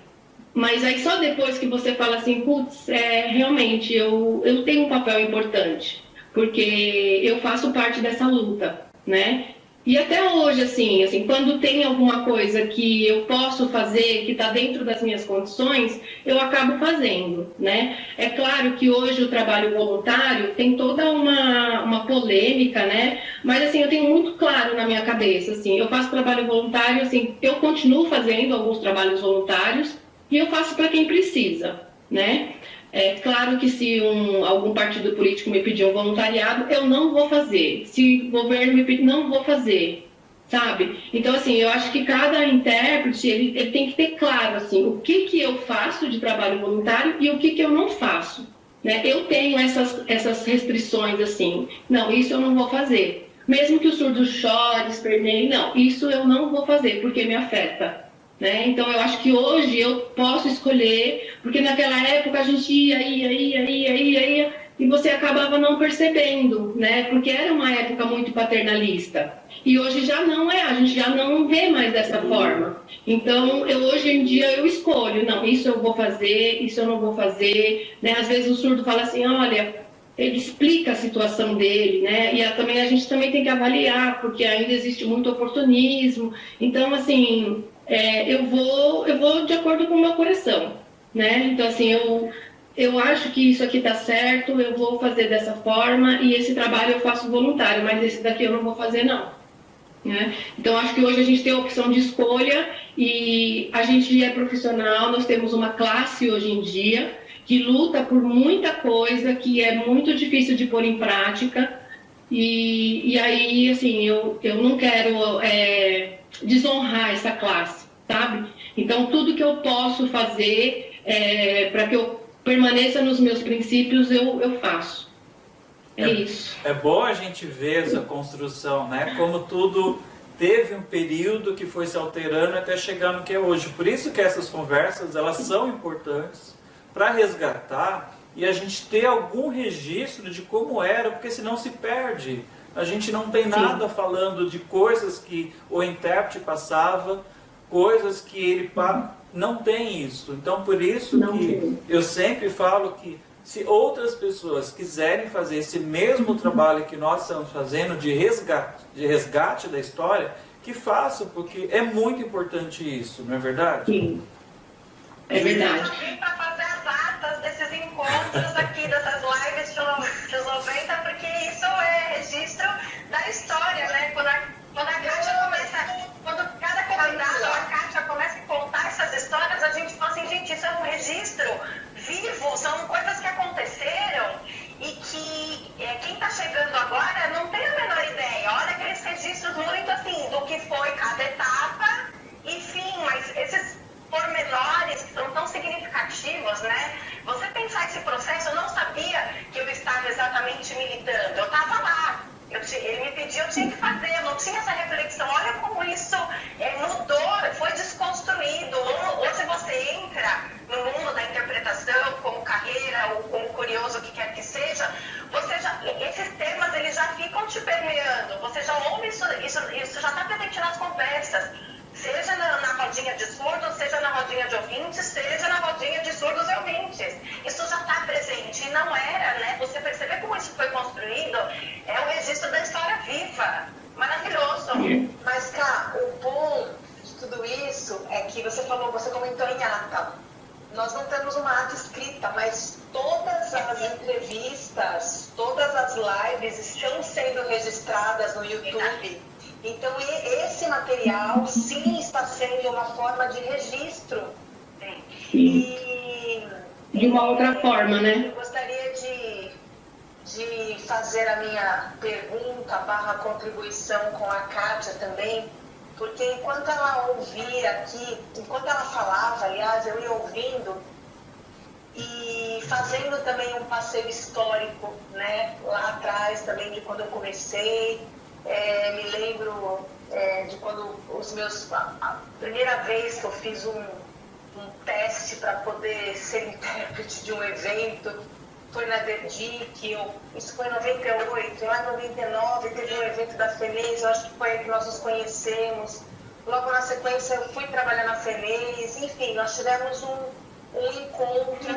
mas aí só depois que você fala assim, putz, realmente, eu tenho um papel importante, porque eu faço parte dessa luta, né? E até hoje, assim, quando tem alguma coisa que eu posso fazer, que está dentro das minhas condições, eu acabo fazendo, né? É claro que hoje o trabalho voluntário tem toda uma polêmica, né? Mas, assim, eu tenho muito claro na minha cabeça, assim, eu faço trabalho voluntário, assim, eu continuo fazendo alguns trabalhos voluntários e eu faço para quem precisa, né? É claro que se algum partido político me pedir um voluntariado, eu não vou fazer. Se o governo me pedir, não vou fazer, sabe? Então, assim, eu acho que cada intérprete, ele tem que ter claro, assim, o que eu faço de trabalho voluntário e o que eu não faço, né? Eu tenho essas restrições, assim, não, isso eu não vou fazer. Mesmo que o surdo chore, esperneie, não, isso eu não vou fazer, porque me afeta. Né? Então, eu acho que hoje eu posso escolher, porque naquela época a gente ia, e você acabava não percebendo, né? Porque era uma época muito paternalista. E hoje já não é, a gente já não vê mais dessa forma. Então, hoje em dia eu escolho, não, isso eu vou fazer, isso eu não vou fazer. Né? Às vezes o surdo fala assim, olha, ele explica a situação dele, né? E a gente também tem que avaliar, porque ainda existe muito oportunismo. Então, assim... eu vou de acordo com o meu coração, né? Então, assim, eu acho que isso aqui tá certo, eu vou fazer dessa forma, e esse trabalho eu faço voluntário, mas esse daqui eu não vou fazer, não. Né? Então, acho que hoje a gente tem a opção de escolha, e a gente é profissional, nós temos uma classe hoje em dia, que luta por muita coisa, que é muito difícil de pôr em prática, e aí, assim, eu não quero desonrar essa classe, sabe? Então, tudo que eu posso fazer para que eu permaneça nos meus princípios, eu faço. Isso.
É bom a gente ver essa construção, né? Como tudo teve um período que foi se alterando até chegar no que é hoje. Por isso que essas conversas, elas são importantes para resgatar e a gente ter algum registro de como era, porque senão se perde. A gente não tem nada falando de coisas que o intérprete passava, coisas que ele não tem isso. Então, por isso que eu sempre falo que se outras pessoas quiserem fazer esse mesmo trabalho que nós estamos fazendo de resgate da história, que façam, porque é muito importante isso, não é verdade?
Sim, é verdade.
Para fazer as atas desses encontros aqui, dessas lives de 90, porque isso é registro da história, né? Quando a Kátia começa, quando cada convidado, a Kátia começa a contar registro vivo, são coisas que aconteceram e que quem está chegando agora não tem a menor ideia. Olha aqueles registros muito assim do que foi cada etapa, enfim, mas esses pormenores que são tão significativos, né? Você pensar esse processo, eu não sabia que eu estava exatamente militando, eu estava lá. Ele me pediu, eu tinha que fazer, eu não tinha essa reflexão. Olha como isso mudou, foi desconstruído. Hoje você entra no mundo da interpretação, como carreira ou como curioso, o que quer que seja, esses temas eles já ficam te permeando. Você já ouve isso já está presente nas conversas. Seja na rodinha de surdos, seja na rodinha de ouvintes, seja na rodinha de surdos e ouvintes. Isso já está presente. E não era, né? Você perceber como isso foi construído, é o registro da história viva. Maravilhoso.
Mas, Cá, o bom de tudo isso é que você comentou em ata. Nós não temos uma ata escrita, mas todas as entrevistas, todas as lives estão sendo registradas no YouTube. Então, esse material, sim, está sendo uma forma de registro.
E de uma outra forma, né?
Eu gostaria de fazer a minha pergunta / contribuição com a Kátia também, porque enquanto ela ouvia aqui, enquanto ela falava, aliás, eu ia ouvindo e fazendo também um passeio histórico, né? Lá atrás também, de quando eu comecei. Me lembro de quando a primeira vez que eu fiz um teste para poder ser intérprete de um evento foi na DEDIC, isso foi em 98, lá em 99 teve um evento da FENES, eu acho que foi aí que nós nos conhecemos. Logo na sequência eu fui trabalhar na FENES, enfim, nós tivemos um encontro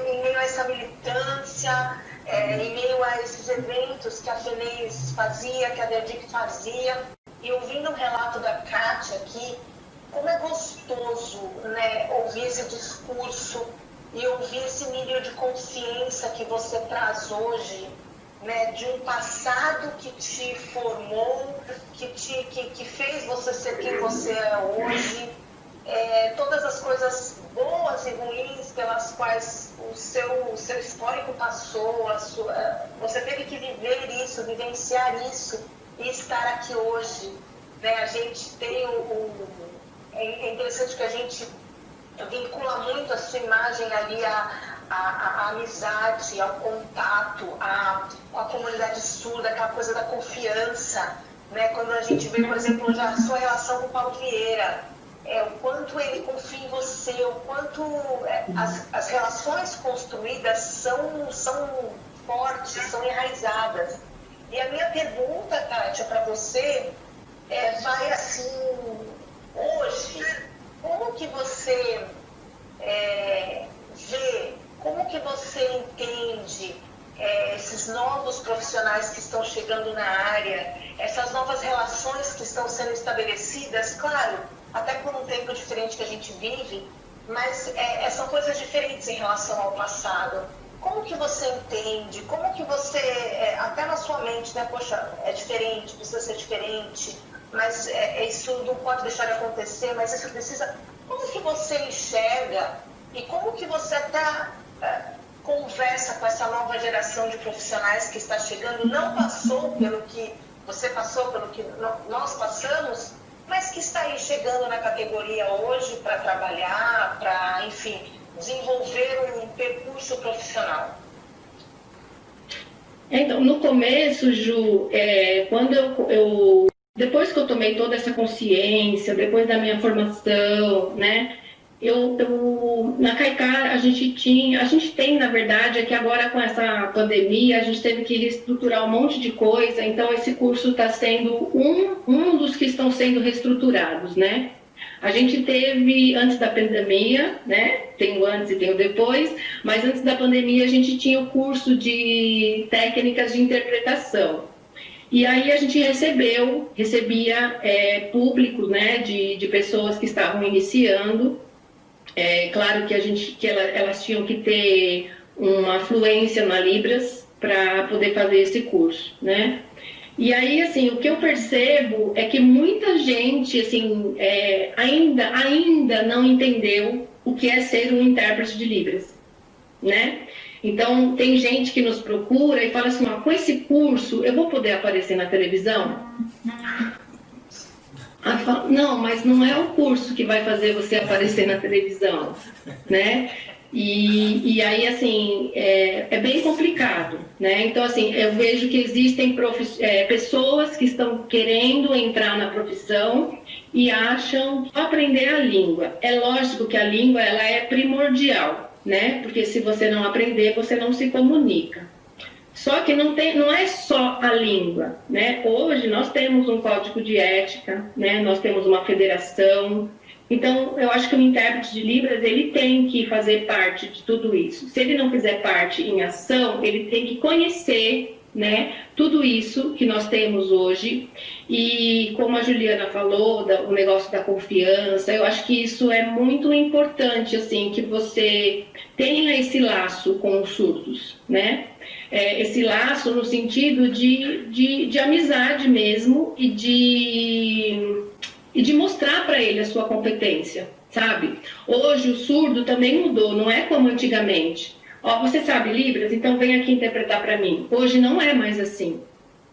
em meio a essa militância, em meio a esses eventos que a FENES fazia, que a DEDIC fazia, e ouvindo o relato da Kátia aqui, como é gostoso, né, ouvir esse discurso e ouvir esse nível de consciência que você traz hoje, né, de um passado que te formou, que fez você ser quem você é hoje, todas as coisas boas e ruins pelas quais o seu histórico passou, você teve que viver isso, vivenciar isso e estar aqui hoje. Né? A gente tem é interessante que a gente vincula muito a sua imagem ali à amizade, ao contato, com a comunidade surda, aquela coisa da confiança. Né? Quando a gente vê, por exemplo, já a sua relação com o Paulo Vieira, o quanto ele confia em você, o quanto as relações construídas são fortes, são enraizadas. E a minha pergunta, Kátia, para você vai assim, hoje, como que você vê, como que você entende esses novos profissionais que estão chegando na área, essas novas relações que estão sendo estabelecidas, claro, até por um tempo diferente que a gente vive, mas são coisas diferentes em relação ao passado. Como que você entende? Como que você, até na sua mente, né? Poxa, é diferente, precisa ser diferente, mas isso não pode deixar de acontecer, mas isso precisa... Como que você enxerga e como que você até conversa com essa nova geração de profissionais que está chegando, não passou pelo que você passou, pelo que nós passamos, mas que está aí chegando na categoria hoje para trabalhar, para, enfim, desenvolver um percurso profissional?
Então, no começo, Ju, quando depois que eu tomei toda essa consciência, depois da minha formação, né, na Caicar a gente tem, na verdade, é que agora com essa pandemia a gente teve que reestruturar um monte de coisa, então esse curso está sendo um dos que estão sendo reestruturados, né? A gente teve, antes da pandemia, né, tem o antes e tem o depois, mas antes da pandemia a gente tinha o curso de técnicas de interpretação. E aí a gente recebia públicos, né, de pessoas que estavam iniciando. Claro que elas tinham que ter uma fluência na Libras para poder fazer esse curso, né? E aí, assim, o que eu percebo é que muita gente, assim, ainda não entendeu o que é ser um intérprete de Libras, né? Então, tem gente que nos procura e fala assim, ó, com esse curso, eu vou poder aparecer na televisão? Aí fala, não, mas não é o curso que vai fazer você aparecer na televisão, né? E aí, assim, é bem complicado, né? Então, assim, eu vejo que existem pessoas que estão querendo entrar na profissão e acham aprender a língua. É lógico que a língua, ela é primordial, né? Porque se você não aprender, você não se comunica. Só que não é só a língua, né? Hoje nós temos um código de ética, né? Nós temos uma federação. Então, eu acho que o intérprete de Libras, ele tem que fazer parte de tudo isso. Se ele não fizer parte em ação, ele tem que conhecer, né, tudo isso que nós temos hoje. E como a Juliana falou, o negócio da confiança, eu acho que isso é muito importante, assim, que você tenha esse laço com os surdos, né? Esse laço no sentido de amizade mesmo e de mostrar para ele a sua competência, sabe? Hoje o surdo também mudou, não é como antigamente. Ó, você sabe Libras? Então vem aqui interpretar para mim. Hoje não é mais assim,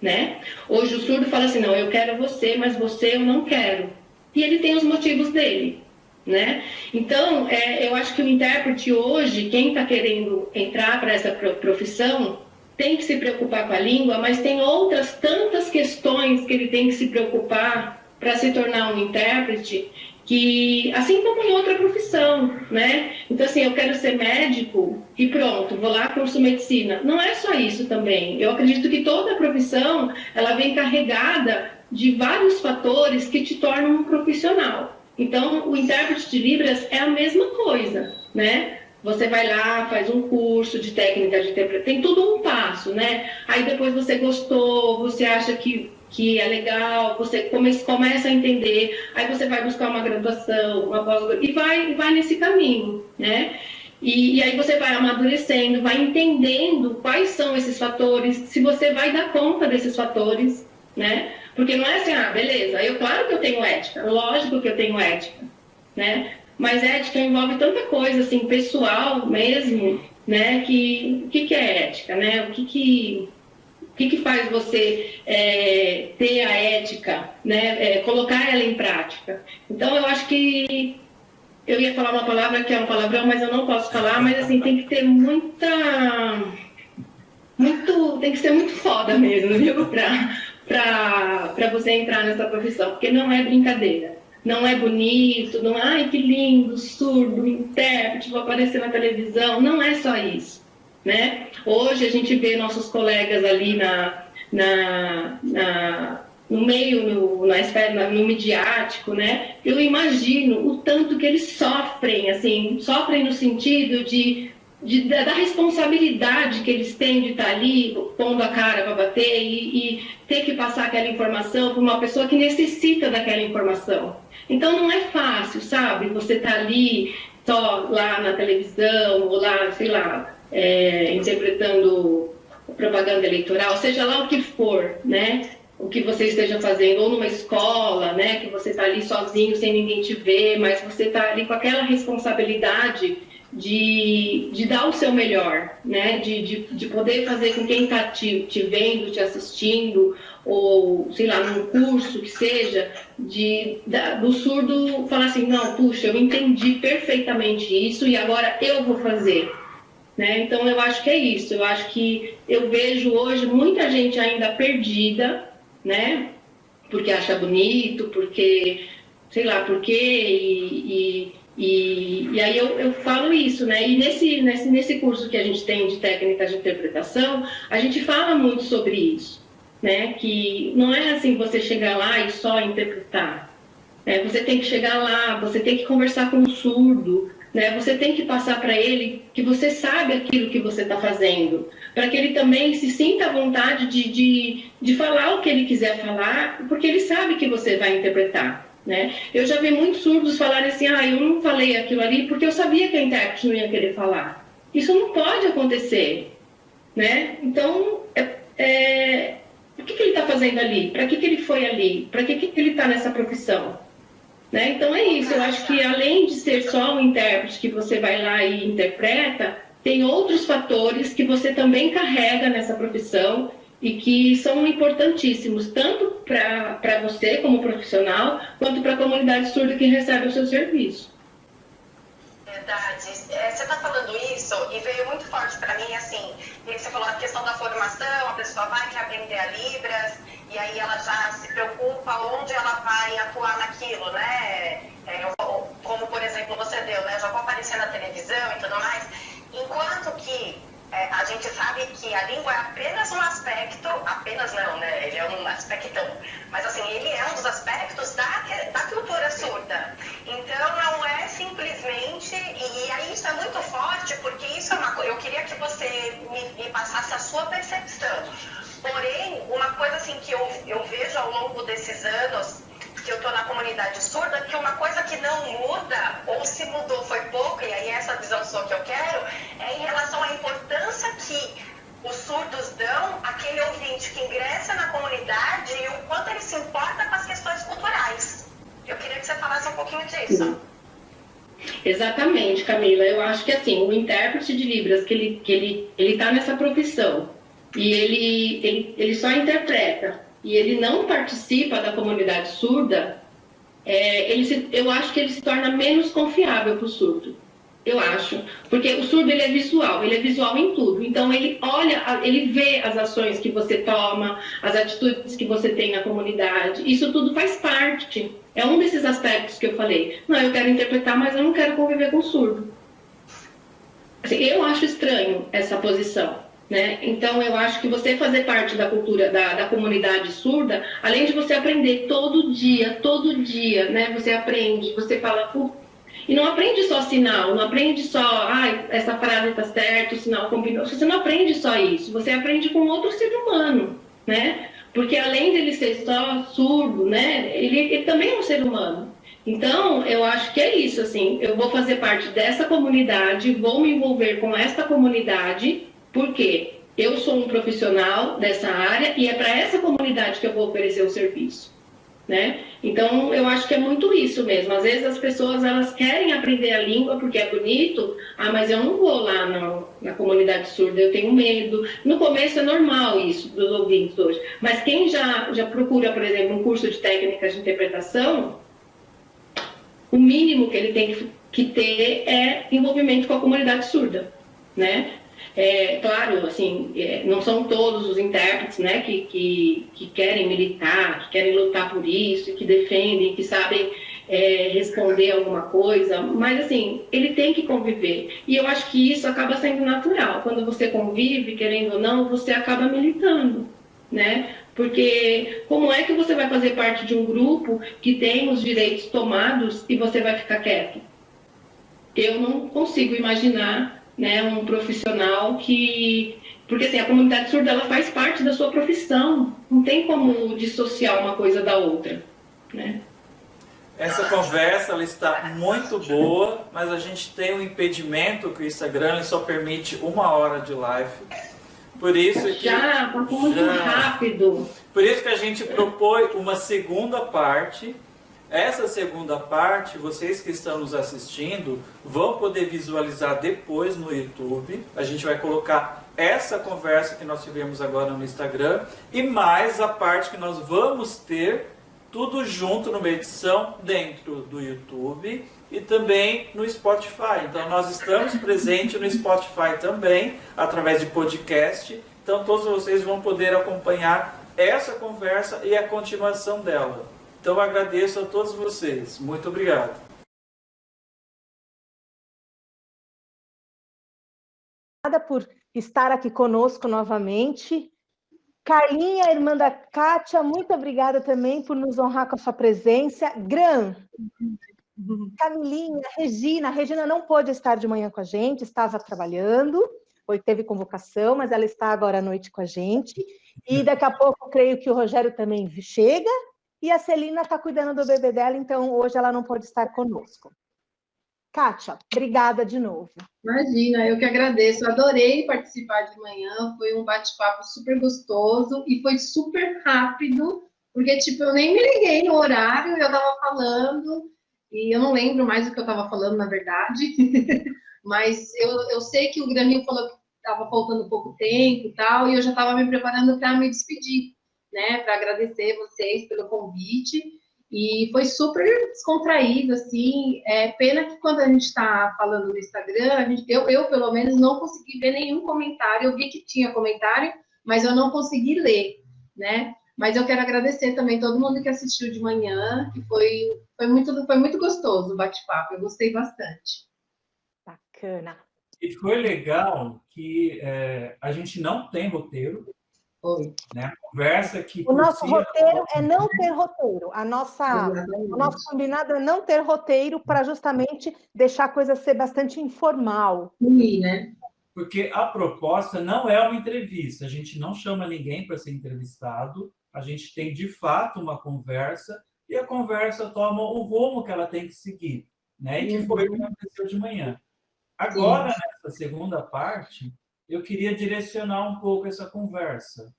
né? Hoje o surdo fala assim, não, eu quero você, mas você eu não quero. E ele tem os motivos dele, né? Então, eu acho que o intérprete hoje, quem está querendo entrar para essa profissão, tem que se preocupar com a língua, mas tem outras tantas questões que ele tem que se preocupar para se tornar um intérprete, que, assim como em outra profissão, né? Então, assim, eu quero ser médico e pronto, vou lá, curso medicina. Não é só isso também. Eu acredito que toda profissão, ela vem carregada de vários fatores que te tornam um profissional. Então, o intérprete de Libras é a mesma coisa, né? Você vai lá, faz um curso de técnica de interpretação, tem tudo um passo, né? Aí depois você gostou, você acha que é legal, você começa a entender, aí você vai buscar uma graduação, uma pós-graduação, e vai nesse caminho, né? E aí você vai amadurecendo, vai entendendo quais são esses fatores, se você vai dar conta desses fatores, né? Porque não é assim, beleza, claro que eu tenho ética, lógico que eu tenho ética, né? Mas ética envolve tanta coisa, assim, pessoal mesmo, né? O que é ética, né? O que faz você ter a ética, né? Colocar ela em prática? Então, eu acho que eu ia falar uma palavra que é um palavrão, mas eu não posso falar, mas assim, tem que ter tem que ser muito foda mesmo, viu? Pra você entrar nessa profissão, porque não é brincadeira. Não é bonito, não é, ai, que lindo, surdo, intérprete, vou aparecer na televisão. Não é só isso, né? Hoje a gente vê nossos colegas ali no meio, na esfera, no midiático, né? Eu imagino o tanto que eles sofrem, assim, sofrem no sentido da responsabilidade que eles têm de estar ali, pondo a cara para bater e ter que passar aquela informação para uma pessoa que necessita daquela informação. Então não é fácil, sabe? Você tá ali só lá na televisão, ou lá, sei lá, interpretando propaganda eleitoral, seja lá o que for, né? O que você esteja fazendo, ou numa escola, né? Que você tá ali sozinho, sem ninguém te ver, mas você tá ali com aquela responsabilidade de dar o seu melhor, né? De poder fazer com quem está te vendo, te assistindo, ou, sei lá, num curso que seja, do surdo falar assim, não, puxa, eu entendi perfeitamente isso e agora eu vou fazer, né? Então, eu acho que é isso. Eu acho que eu vejo hoje muita gente ainda perdida, né? Porque acha bonito, porque, sei lá, por quê, e aí eu falo isso, né? E nesse curso que a gente tem de técnicas de interpretação, a gente fala muito sobre isso, né? Que não é assim você chegar lá e só interpretar, né? Você tem que chegar lá, você tem que conversar com o surdo, né? Você tem que passar para ele que você sabe aquilo que você está fazendo, para que ele também se sinta à vontade de falar o que ele quiser falar, porque ele sabe que você vai interpretar. Né? Eu já vi muitos surdos falarem assim, eu não falei aquilo ali porque eu sabia que a intérprete não ia querer falar. Isso não pode acontecer, né? Então, O que ele está fazendo ali? Para que ele foi ali? Para que ele está nessa profissão? Né? Então é isso, eu acho que além de ser só um intérprete que você vai lá e interpreta, tem outros fatores que você também carrega nessa profissão e que são importantíssimos, tanto para você como profissional, quanto para a comunidade surda que recebe o seu serviço.
Verdade. Você está falando isso e veio muito forte para mim, assim, você falou a questão da formação, a pessoa vai querer aprender a Libras, e aí ela já se preocupa onde ela vai atuar naquilo, né? Como, por exemplo, você deu, né? Já vou aparecer na televisão e tudo mais. Enquanto que a gente sabe que a língua é apenas um aspecto, apenas não, né? Ele é um aspectão, mas assim, ele é um dos aspectos da cultura surda. Então não é simplesmente, e aí isso é muito forte, porque isso é uma coisa, eu queria que você me passasse a sua percepção. Porém, uma coisa assim que eu vejo ao longo desses anos que eu estou na comunidade surda, que uma coisa que não muda, ou se mudou foi pouco, e aí essa visão sua que eu quero, é em relação à importância que os surdos dão àquele ouvinte que ingressa na comunidade e o quanto ele se importa com as questões culturais. Eu queria que você falasse um pouquinho disso.
Exatamente, Camila. Eu acho que assim, o intérprete de Libras, que ele está nessa profissão, e ele só interpreta, e ele não participa da comunidade surda, eu acho que ele se torna menos confiável para o surdo. Eu acho. Porque o surdo ele é visual em tudo. Então ele olha, ele vê as ações que você toma, as atitudes que você tem na comunidade. Isso tudo faz parte. É um desses aspectos que eu falei. Não, eu quero interpretar, mas eu não quero conviver com o surdo. Assim, eu acho estranho essa posição. Né? Então, eu acho que você fazer parte da cultura, da comunidade surda, além de você aprender todo dia, né? Você aprende, você fala, e não aprende só sinal, não aprende só, essa frase está certa, o sinal combinou. Você não aprende só isso, você aprende com outro ser humano, né? Porque além dele ser só surdo, né? Ele também é um ser humano. Então, eu acho que é isso, assim, eu vou fazer parte dessa comunidade, vou me envolver com essa comunidade, porque eu sou um profissional dessa área e é para essa comunidade que eu vou oferecer o serviço, né? Então, eu acho que é muito isso mesmo. Às vezes as pessoas elas querem aprender a língua porque é bonito, mas eu não vou lá na comunidade surda, eu tenho medo. No começo é normal isso dos ouvintes hoje, mas quem já procura, por exemplo, um curso de técnicas de interpretação, o mínimo que ele tem que ter é envolvimento com a comunidade surda, né? Claro, assim, não são todos os intérpretes, né, que querem militar, que querem lutar por isso, que defendem, que sabem responder alguma coisa, mas assim, ele tem que conviver. E eu acho que isso acaba sendo natural. Quando você convive, querendo ou não, você acaba militando, né? Porque como é que você vai fazer parte de um grupo que tem os direitos tomados e você vai ficar quieto? Eu não consigo imaginar, né, um profissional porque assim, a comunidade surda ela faz parte da sua profissão, não tem como dissociar uma coisa da outra, né?
Essa conversa ela está muito boa, mas a gente tem um impedimento que o Instagram ele só permite 1 hora de live. Por isso que
passou muito rápido.
Por isso que a gente propõe uma segunda parte. Essa segunda parte, vocês que estão nos assistindo, vão poder visualizar depois no YouTube. A gente vai colocar essa conversa que nós tivemos agora no Instagram e mais a parte que nós vamos ter tudo junto numa edição dentro do YouTube e também no Spotify. Então nós estamos presentes no Spotify também, através de podcast. Então todos vocês vão poder acompanhar essa conversa e a continuação dela. Então eu agradeço a todos vocês. Muito obrigado.
Obrigada por estar aqui conosco novamente. Carlinha, irmã da Kátia, muito obrigada também por nos honrar com a sua presença. Gran, Camilinha, Regina. A Regina não pôde estar de manhã com a gente, estava trabalhando, teve convocação, mas ela está agora à noite com a gente. E daqui a pouco, creio que o Rogério também chega. E a Celina está cuidando do bebê dela, então hoje ela não pode estar conosco. Kátia, obrigada de novo.
Imagina, eu que agradeço. Adorei participar de manhã. Foi um bate-papo super gostoso e foi super rápido, porque, tipo, eu nem me liguei no horário, eu estava falando, e eu não lembro mais o que eu estava falando, na verdade. Mas eu sei que o Granil falou que estava faltando pouco tempo e tal, e eu já estava me preparando para me despedir, né? Para agradecer vocês pelo convite. E foi super descontraído, assim. É pena que quando a gente está falando no Instagram, eu, pelo menos, não consegui ver nenhum comentário. Eu vi que tinha comentário, mas eu não consegui ler, né? Mas eu quero agradecer também todo mundo que assistiu de manhã, que foi muito gostoso o bate-papo. Eu gostei bastante.
Bacana.
E foi legal que a gente não tem roteiro,
Foi.
né? A conversa que
O nosso
por si
roteiro é não ter roteiro. O nosso combinado é não ter roteiro para justamente deixar a coisa ser bastante informal.
Sim, né?
porque a proposta não é uma entrevista, a gente não chama ninguém para ser entrevistado, a gente tem de fato uma conversa e a conversa toma o rumo que ela tem que seguir, né? E que foi o que aconteceu de manhã. Agora, nessa segunda parte, eu queria direcionar um pouco essa conversa.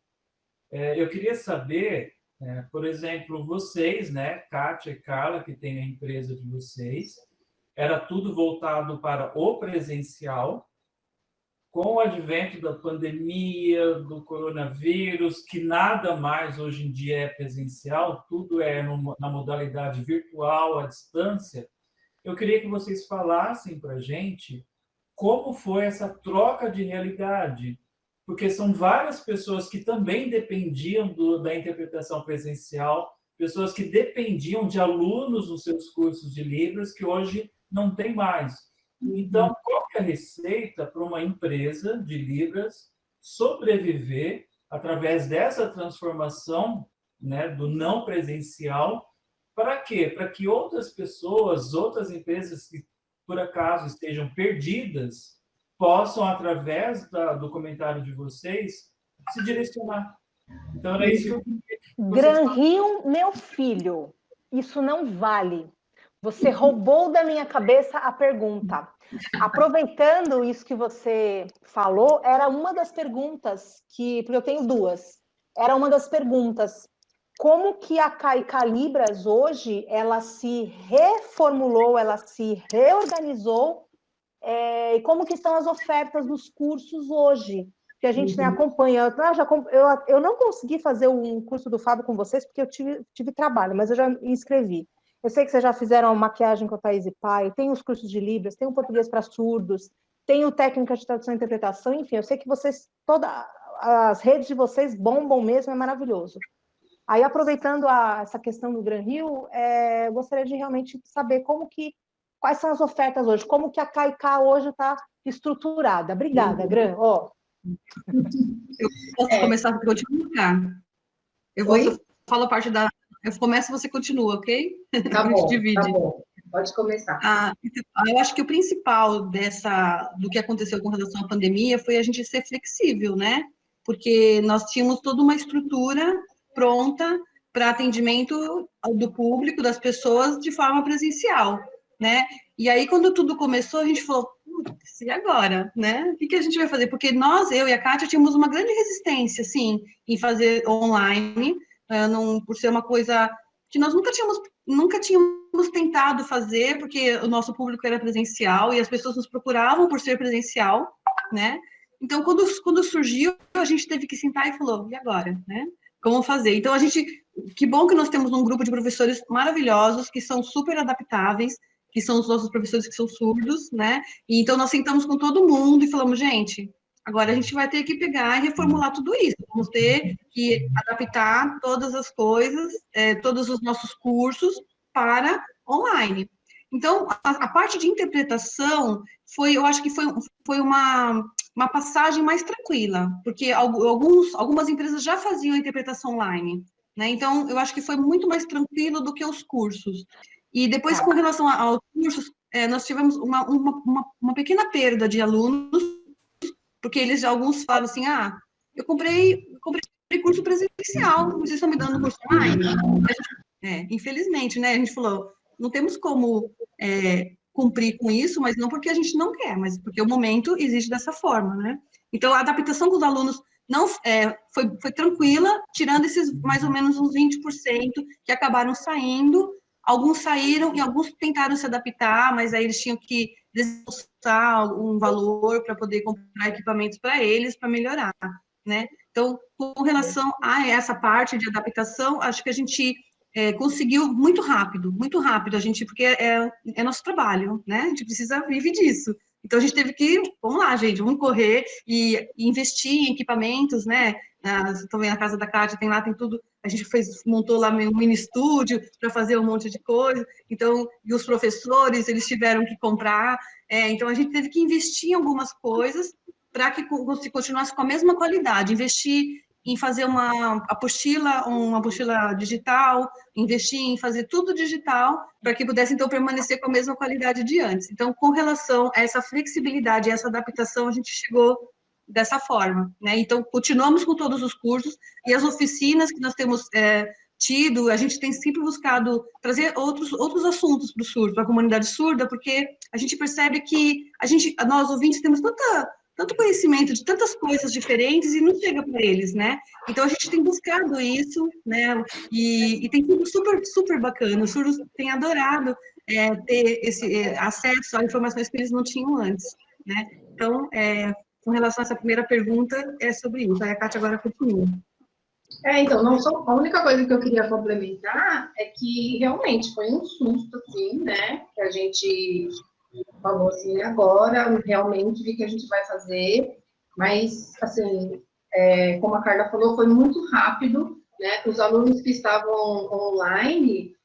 Eu queria saber, por exemplo, vocês, né, Kátia e Carla, que tem a empresa de vocês, era tudo voltado para o presencial. Com o advento da pandemia, do coronavírus, que nada mais hoje em dia é presencial, tudo é na modalidade virtual, à distância, eu queria que vocês falassem para a gente como foi essa troca de realidade, porque são várias pessoas que também dependiam da interpretação presencial, pessoas que dependiam de alunos nos seus cursos de Libras, que hoje não tem mais. Então, qual é a receita para uma empresa de Libras sobreviver através dessa transformação, né, do não presencial? Para quê? Para que outras pessoas, outras empresas que por acaso estejam perdidas, possam, através do comentário de vocês, se direcionar. Então, era isso que eu queria.
Granrio, meu filho, isso não vale. Você roubou da minha cabeça a pergunta. Aproveitando isso que você falou, era uma das perguntas porque eu tenho duas. Era uma das perguntas. Como que a CAICA Libras hoje, ela se reformulou, ela se reorganizou, e como que estão as ofertas dos cursos hoje? Que a gente acompanha. Eu não consegui fazer um curso do Fábio com vocês, porque eu tive trabalho, mas eu já me inscrevi. Eu sei que vocês já fizeram maquiagem com a Thaís e Pai, tem os cursos de Libras, tem o português para surdos, tem o técnica de tradução e interpretação, enfim, eu sei que vocês, todas as redes de vocês bombam mesmo, é maravilhoso. Aí, aproveitando essa questão do Gran Rio, eu gostaria de realmente saber quais são as ofertas hoje, como que a CAICA hoje está estruturada. Obrigada, Gran.
Eu posso começar por continuar. Eu falo a parte da... Eu começo e você continua, ok?
Tá bom,
divide.
Tá bom. Pode começar.
Eu acho que o principal do que aconteceu com relação à pandemia foi a gente ser flexível, né? Porque nós tínhamos toda uma estrutura pronta para atendimento do público, das pessoas, de forma presencial, né? E aí, quando tudo começou, a gente falou, e agora, né? O que a gente vai fazer? Porque eu e a Kátia, tínhamos uma grande resistência, assim, em fazer online, por ser uma coisa que nós nunca tínhamos tentado fazer, porque o nosso público era presencial e as pessoas nos procuravam por ser presencial, né? Então, quando surgiu, a gente teve que sentar e falou, e agora, né? Como fazer? Então, que bom que nós temos um grupo de professores maravilhosos, que são super adaptáveis, que são os nossos professores que são surdos, né? E então, nós sentamos com todo mundo e falamos, gente, agora a gente vai ter que pegar e reformular tudo isso. Vamos ter que adaptar todas as coisas, todos os nossos cursos para online. Então, a parte de interpretação eu acho que foi uma passagem mais tranquila, porque algumas empresas já faziam a interpretação online, né? Então, eu acho que foi muito mais tranquilo do que os cursos. E depois, com relação aos cursos, nós tivemos uma pequena perda de alunos, porque alguns falam assim, eu comprei curso presencial, vocês estão me dando curso online? Infelizmente, né? A gente falou, não temos como cumprir com isso, mas não porque a gente não quer, mas porque o momento exige dessa forma, né? Então, a adaptação dos alunos não foi tranquila, tirando esses mais ou menos uns 20% que acabaram saindo. Alguns saíram e alguns tentaram se adaptar, mas aí eles tinham que desembolsar um valor para poder comprar equipamentos para eles, para melhorar, né? Então, com relação a essa parte de adaptação, acho que a gente conseguiu muito rápido, a gente, porque é nosso trabalho, né? A gente vive disso. Então, a gente teve que, vamos lá, gente, vamos correr e investir em equipamentos, né? Estão vendo a casa da Kátia, tem tudo. A gente montou lá um mini estúdio para fazer um monte de coisa. Então, e os professores, eles tiveram que comprar. Então, a gente teve que investir em algumas coisas para que continuasse com a mesma qualidade. Investir em fazer uma apostila digital, investir em fazer tudo digital, para que pudesse, então, permanecer com a mesma qualidade de antes. Então, com relação a essa flexibilidade, essa adaptação, a gente chegou dessa forma, né? Então, continuamos com todos os cursos, e as oficinas que nós temos tido, a gente tem sempre buscado trazer outros assuntos para o surdo, para a comunidade surda, porque a gente percebe que nós ouvintes temos tanto conhecimento de tantas coisas diferentes e não chega para eles, né? Então, a gente tem buscado isso, né? E tem sido super, super bacana. Os surdos têm adorado ter esse acesso a informações que eles não tinham antes, né? Então, com relação a essa primeira pergunta, é sobre isso. Aí a Kátia agora continua.
Então, não só, a única coisa que eu queria complementar é que realmente foi um susto, assim, né? Que a gente falou assim, agora, realmente, o que a gente vai fazer? Mas, assim, como a Carla falou, foi muito rápido, né? Os alunos que estavam online,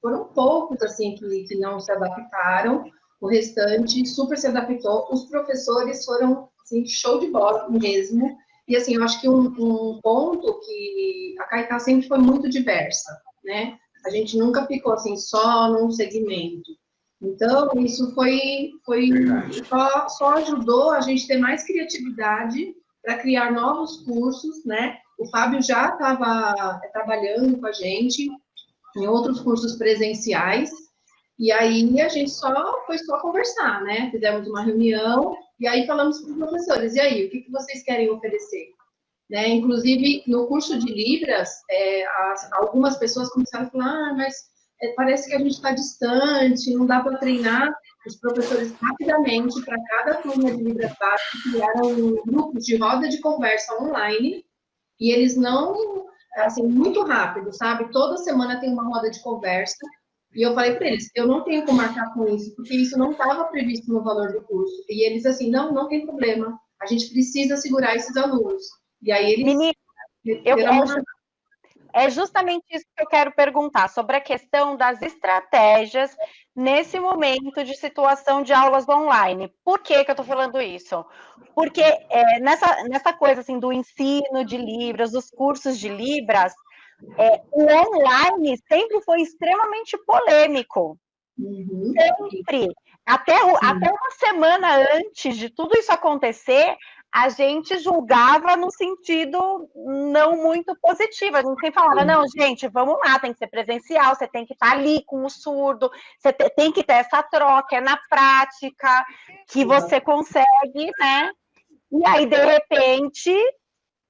foram poucos, assim, que não se adaptaram. O restante super se adaptou. Os professores foram, assim, show de bola mesmo. E, assim, eu acho que um ponto que a Caicá sempre foi muito diversa, né? A gente nunca ficou, assim, só num segmento. Então, isso só ajudou a gente ter mais criatividade para criar novos cursos, né? O Fábio já estava trabalhando com a gente em outros cursos presenciais, e aí a gente foi só conversar, né? Fizemos uma reunião, e aí falamos para os professores, e aí, o que vocês querem oferecer? Né? Inclusive, no curso de Libras, algumas pessoas começaram a falar, mas parece que a gente está distante, não dá para treinar. Os professores, rapidamente, para cada turma de Libras básicas, criaram grupos de roda de conversa online, e eles não, assim, muito rápido, sabe? Toda semana tem uma roda de conversa, e eu falei para eles, eu não tenho como marcar com isso, porque isso não estava previsto no valor do curso. E eles, assim, não tem problema, a gente precisa segurar esses alunos. E aí eles...
Menina, é justamente isso que eu quero perguntar, sobre a questão das estratégias nesse momento de situação de aulas online. Por que eu estou falando isso? Porque nessa coisa assim, do ensino de Libras, dos cursos de Libras, o online sempre foi extremamente polêmico.
Uhum.
Sempre. Até uma semana antes de tudo isso acontecer, a gente julgava no sentido não muito positivo. A gente sempre falava, não, gente, vamos lá, tem que ser presencial, você tem que estar ali com o surdo, você tem que ter essa troca, é na prática que você consegue, né? E aí, de repente,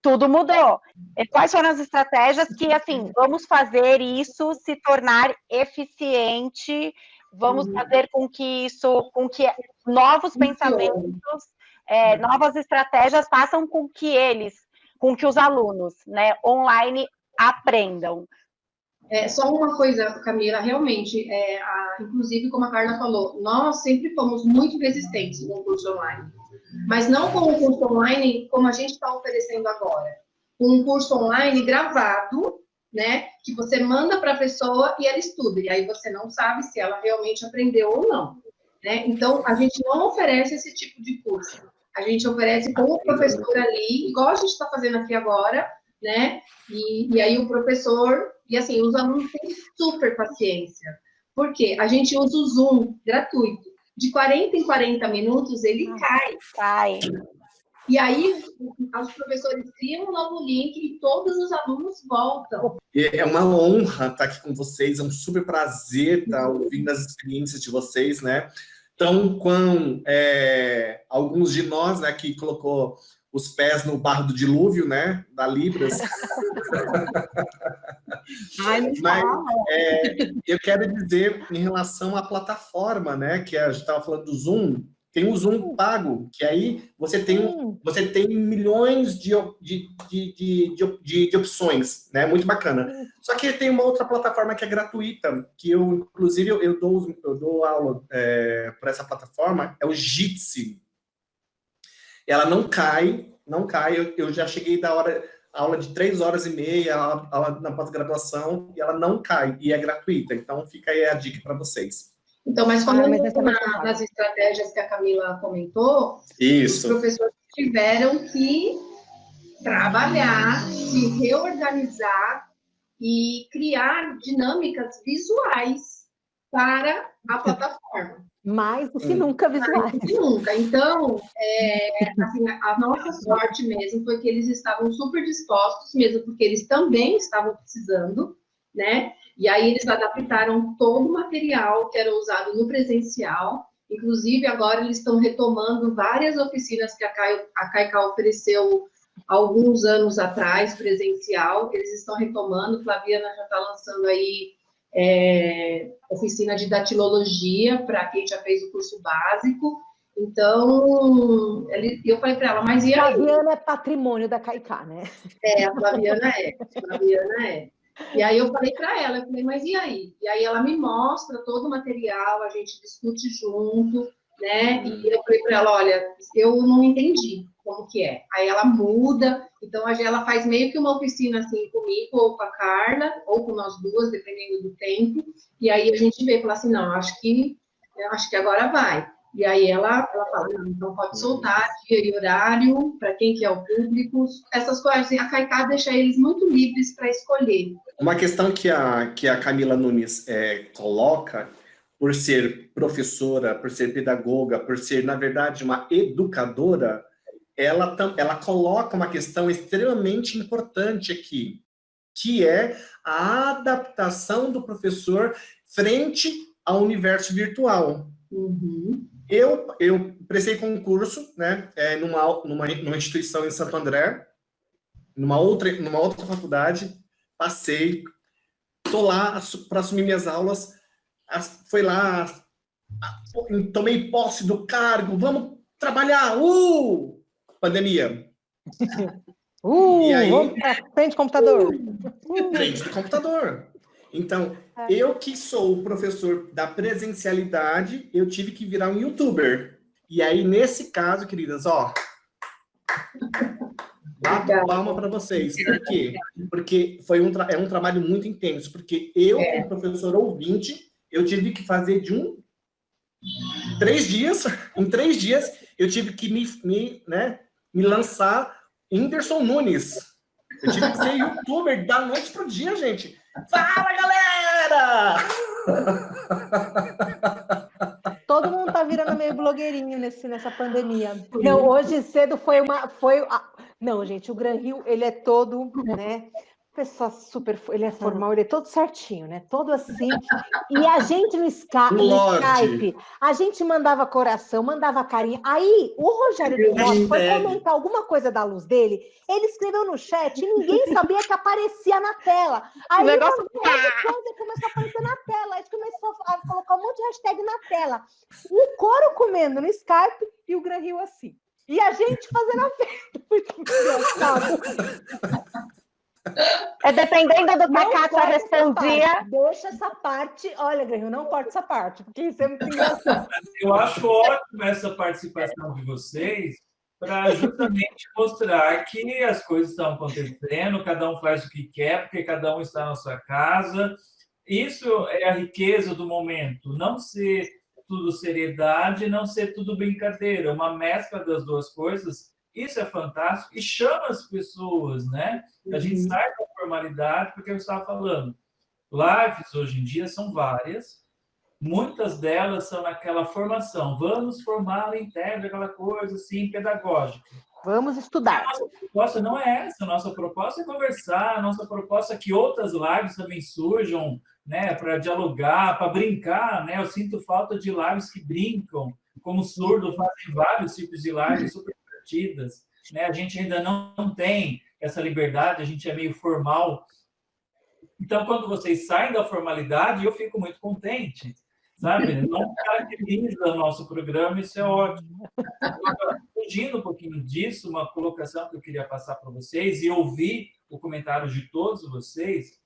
tudo mudou. E quais foram as estratégias que, assim, vamos fazer isso se tornar eficiente, vamos fazer com que novos pensamentos, novas estratégias façam com que os alunos, né, online aprendam.
Só uma coisa, Camila, realmente, inclusive, como a Carla falou, nós sempre fomos muito resistentes no curso online, mas não com o curso online como a gente está oferecendo agora. Um curso online gravado, né, que você manda para a pessoa e ela estuda, e aí você não sabe se ela realmente aprendeu ou não, né? Então, a gente não oferece esse tipo de curso. A gente oferece com o professor ali, igual a gente está fazendo aqui agora, né? E aí o professor, e assim, os alunos têm super paciência. Por quê? A gente usa o Zoom gratuito. De 40 em 40 minutos, ele cai.
E aí, os professores criam um novo link e todos os alunos voltam.
É uma honra estar aqui com vocês, é um super prazer estar ouvindo as experiências de vocês, né? Então, alguns de nós, né, que colocou os pés no barro do dilúvio, né, da Libras. Mas eu quero dizer em relação à plataforma, né, que a gente estava falando do Zoom, tem o Zoom pago, que aí você tem milhões de opções, né, muito bacana. Só que tem uma outra plataforma que é gratuita, que inclusive, eu dou aula para essa plataforma, é o Jitsi. Ela não cai. Eu já cheguei da aula de 3 horas e meia, aula na pós-graduação, e ela não cai, e é gratuita. Então, fica aí a dica para vocês.
Então, mas falando nas estratégias que a Camila comentou,
Isso.
Os professores tiveram que trabalhar, se reorganizar e criar dinâmicas visuais para a plataforma.
Mais do que nunca visuais.
Mais do que nunca. Então, assim, a nossa sorte mesmo foi que eles estavam super dispostos, mesmo porque eles também estavam precisando, né? E aí eles adaptaram todo o material que era usado no presencial. Inclusive, agora eles estão retomando várias oficinas que a CAICA ofereceu alguns anos atrás, presencial, que eles estão retomando. Flaviana já está lançando aí oficina de datilologia para quem já fez o curso básico. Então, eu falei para ela, mas e aí?
A Flaviana é patrimônio da CAICA, né?
A Flaviana é. E aí eu falei para ela, eu falei, mas e aí? E aí ela me mostra todo o material, a gente discute junto, né? E eu falei para ela, olha, eu não entendi como que é. Aí ela muda, então ela faz meio que uma oficina assim comigo, ou com a Carla, ou com nós duas, dependendo do tempo. E aí a gente vê e fala assim, não, acho que agora vai. E aí ela fala, não, então pode soltar dia e horário, para quem que é o público, essas coisas. A CAICA deixa eles muito livres para escolher.
Uma questão que a Camila Nunes coloca, por ser professora, por ser pedagoga, por ser, na verdade, uma educadora, ela coloca uma questão extremamente importante aqui, que é a adaptação do professor frente ao universo virtual.
Uhum.
Eu prestei concurso, né, numa instituição em Santo André, numa outra faculdade, passei, estou lá para assumir minhas aulas, foi lá, tomei posse do cargo, vamos trabalhar, pandemia.
E aí, vamos para frente do computador.
Frente do computador. Então, eu que sou o professor da presencialidade, eu tive que virar um youtuber. E aí, nesse caso, queridas, bato palma para vocês. Por quê? Porque é um trabalho muito intenso. Porque eu, como professor ouvinte, eu tive que fazer em 3 dias, eu tive que me lançar Whindersson Nunes. Eu tive que ser youtuber da noite pro dia, gente. Fala, galera!
Todo mundo tá virando meio blogueirinho nessa pandemia. Não, hoje cedo Não, gente, o Gran Rio, ele é todo, né? Pessoa super... Ele é formal, ele é todo certinho, né? Todo assim. E a gente no Skype, a gente mandava coração, mandava carinha. Aí, o Rogério do Rock foi comentar alguma coisa da luz dele, ele escreveu no chat e ninguém sabia que aparecia na tela. Aí ele começou a aparecer na tela, a gente começou a colocar um monte de hashtag na tela. O couro comendo no Skype e o Gran Rio assim. E a gente fazendo a festa. Muito engraçado.
Dependendo do que a Kátia respondia.
Deixa essa parte. Olha, Guerreiro, não corta essa parte, porque isso é muito engraçado.
Eu acho ótimo essa participação de vocês para justamente mostrar que as coisas estão acontecendo, cada um faz o que quer, porque cada um está na sua casa. Isso é a riqueza do momento. Não ser tudo seriedade, não ser tudo brincadeira. Uma mescla das duas coisas. Isso é fantástico e chama as pessoas, né? A gente sai da formalidade, porque eu estava falando, lives hoje em dia são várias, muitas delas são naquela formação. Vamos formar o intérprete, aquela coisa assim, pedagógica.
Vamos estudar.
A nossa proposta não é essa, a nossa proposta é conversar, a nossa proposta é que outras lives também surjam, né, para dialogar, para brincar, né? Eu sinto falta de lives que brincam, como o Surdo fazem vários tipos de lives super divertidas, né? A gente ainda não tem essa liberdade, a gente é meio formal. Então, quando vocês saem da formalidade, eu fico muito contente, sabe? Não caracteriza o nosso programa, isso é ótimo. Agora, fugindo um pouquinho disso, uma colocação que eu queria passar para vocês e ouvir o comentário de todos vocês,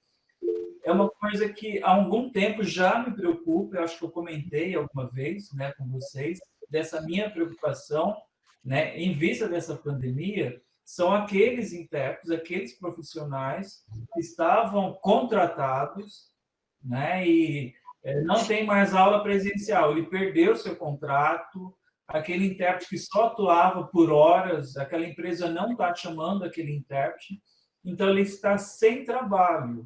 é uma coisa que há algum tempo já me preocupa, eu acho que eu comentei alguma vez, né, com vocês, dessa minha preocupação, né, em vista dessa pandemia, são aqueles intérpretes, aqueles profissionais que estavam contratados, né, e não tem mais aula presencial, ele perdeu seu contrato, aquele intérprete que só atuava por horas, aquela empresa não está chamando aquele intérprete, então ele está sem trabalho.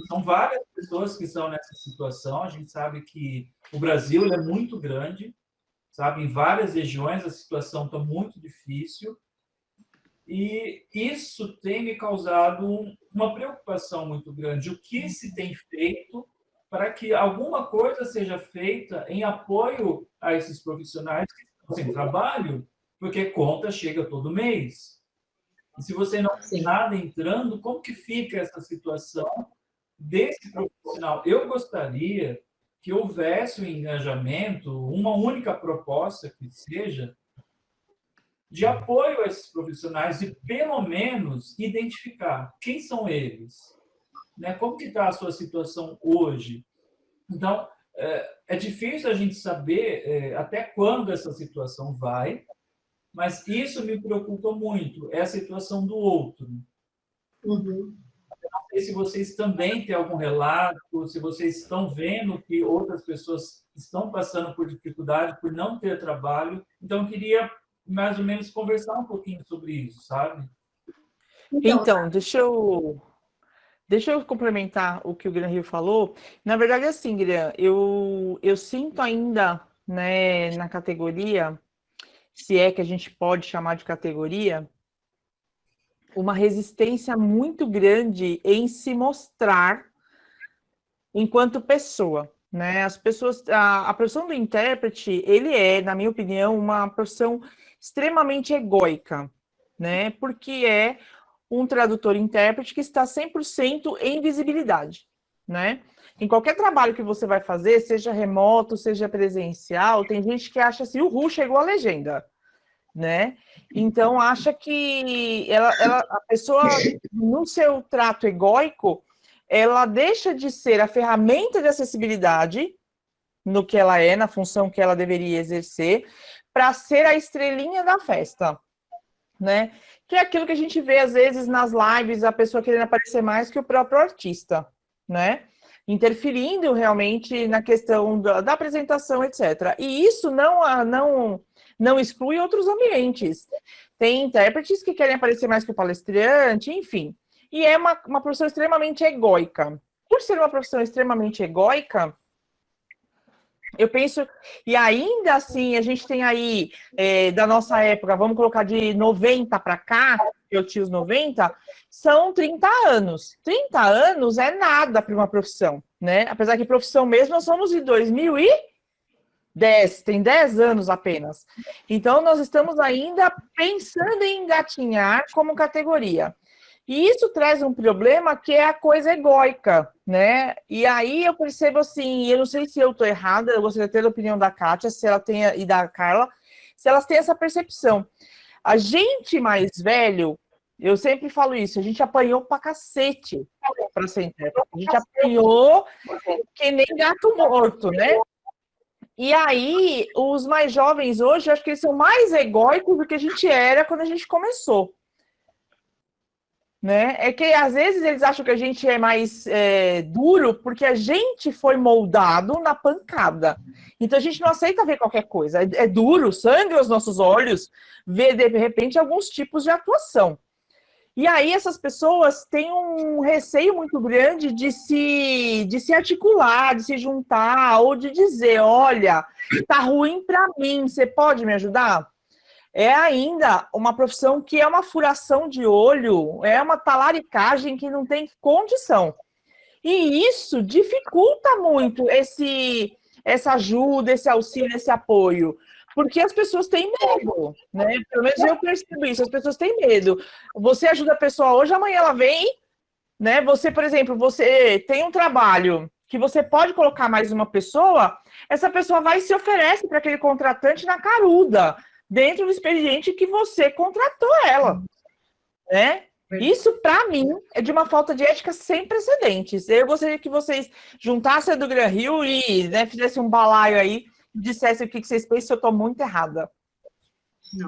São várias pessoas que estão nessa situação, a gente sabe que o Brasil é muito grande, sabe, em várias regiões a situação está muito difícil, e isso tem me causado uma preocupação muito grande. O que se tem feito para que alguma coisa seja feita em apoio a esses profissionais que estão sem trabalho, porque conta chega todo mês. E se você não tem nada entrando, como que fica essa situação desse profissional? Eu gostaria que houvesse um engajamento, uma única proposta que seja, de apoio a esses profissionais e, pelo menos, identificar quem são eles, né? Como que está a sua situação hoje? Então, é difícil a gente saber até quando essa situação vai, mas isso me preocupa muito, é a situação do outro.
Uhum.
Eu não sei se vocês também têm algum relato, se vocês estão vendo que outras pessoas estão passando por dificuldade, por não ter trabalho. Então, eu queria mais ou menos conversar um pouquinho sobre isso, sabe?
Então, deixa eu complementar o que o Gran Rio falou. Na verdade, assim, Gran, eu sinto ainda, né, na categoria, se é que a gente pode chamar de categoria, uma resistência muito grande em se mostrar enquanto pessoa, né? As pessoas, a profissão do intérprete, ele é, na minha opinião, uma profissão extremamente egóica, né? Porque é um tradutor-intérprete que está 100% em visibilidade, né? Em qualquer trabalho que você vai fazer, seja remoto, seja presencial, tem gente que acha assim, uhul, chegou a legenda, né? Então, acha que a pessoa, no seu trato egóico, ela deixa de ser a ferramenta de acessibilidade no que ela é, na função que ela deveria exercer, para ser a estrelinha da festa, né? Que é aquilo que a gente vê, às vezes, nas lives, a pessoa querendo aparecer mais que o próprio artista, né? Interferindo realmente na questão da apresentação, etc. E isso não exclui outros ambientes. Tem intérpretes que querem aparecer mais que o palestrante, enfim. E é uma profissão extremamente egóica. Por ser uma profissão extremamente egóica, eu penso, e ainda assim, a gente tem aí, da nossa época, vamos colocar de 90 para cá, eu tinha os 90, são 30 anos. 30 anos é nada para uma profissão, né? Apesar que profissão mesmo, nós somos de 2010, tem 10 anos apenas. Então, nós estamos ainda pensando em engatinhar como categoria. E isso traz um problema que é a coisa egóica, né? E aí eu percebo assim, eu não sei se eu estou errada, eu gostaria de ter a opinião da Kátia, se ela tem, e da Carla, se elas têm essa percepção. A gente mais velho, eu sempre falo isso, a gente apanhou pra cacete para ser intérprete. A gente apanhou que nem gato morto, né? E aí, os mais jovens hoje, eu acho que eles são mais egóicos do que a gente era quando a gente começou. Né? É que às vezes eles acham que a gente é mais duro porque a gente foi moldado na pancada. Então a gente não aceita ver qualquer coisa. É duro, sangue aos nossos olhos, ver de repente alguns tipos de atuação. E aí essas pessoas têm um receio muito grande de se articular, de se juntar, ou de dizer, olha, tá ruim para mim, você pode me ajudar? É ainda uma profissão que é uma furação de olho, é uma talaricagem que não tem condição. E isso dificulta muito essa ajuda, esse auxílio, esse apoio. Porque as pessoas têm medo, né? Pelo menos eu percebo isso, as pessoas têm medo. Você ajuda a pessoa hoje, amanhã ela vem, né? Você, por exemplo, você tem um trabalho que você pode colocar mais uma pessoa, essa pessoa vai e se oferece para aquele contratante na caruda, dentro do expediente que você contratou ela, né? Isso, para mim, é de uma falta de ética sem precedentes. Eu gostaria que vocês juntassem a do Gran Rio e, né, fizessem um balaio aí, dissessem o que vocês pensam, se eu estou muito errada.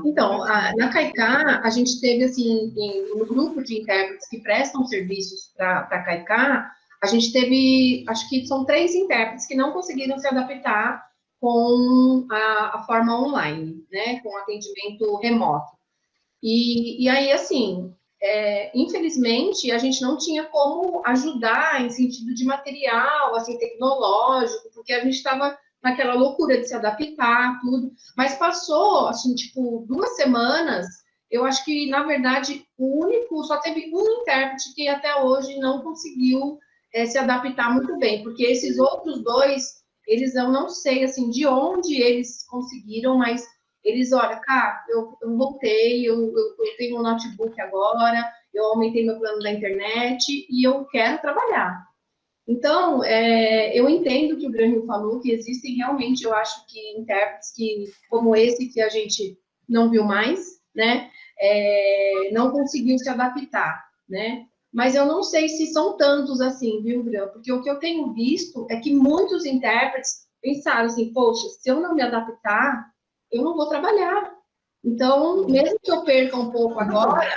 Então, na CAICA, a gente teve, assim, no grupo de intérpretes que prestam serviços para a CAICA, a gente teve, acho que são 3 intérpretes que não conseguiram se adaptar com a forma online, né, com atendimento remoto. E aí, assim, infelizmente, a gente não tinha como ajudar em sentido de material, assim, tecnológico, porque a gente estava naquela loucura de se adaptar, tudo. Mas passou, assim, tipo, 2 semanas, eu acho que, na verdade, só teve um intérprete que até hoje não conseguiu se adaptar muito bem, porque esses outros 2, eles, eu não sei, assim, de onde eles conseguiram, mas eles, olha, cara, eu voltei, eu tenho um notebook agora, eu aumentei meu plano da internet e eu quero trabalhar. Então, eu entendo que o Gran Rio falou, que existem realmente, eu acho que intérpretes como esse que a gente não viu mais, né, não conseguiu se adaptar, né, mas eu não sei se são tantos assim, viu, Gran? Porque o que eu tenho visto é que muitos intérpretes pensaram assim, poxa, se eu não me adaptar, eu não vou trabalhar. Então, mesmo que eu perca um pouco agora,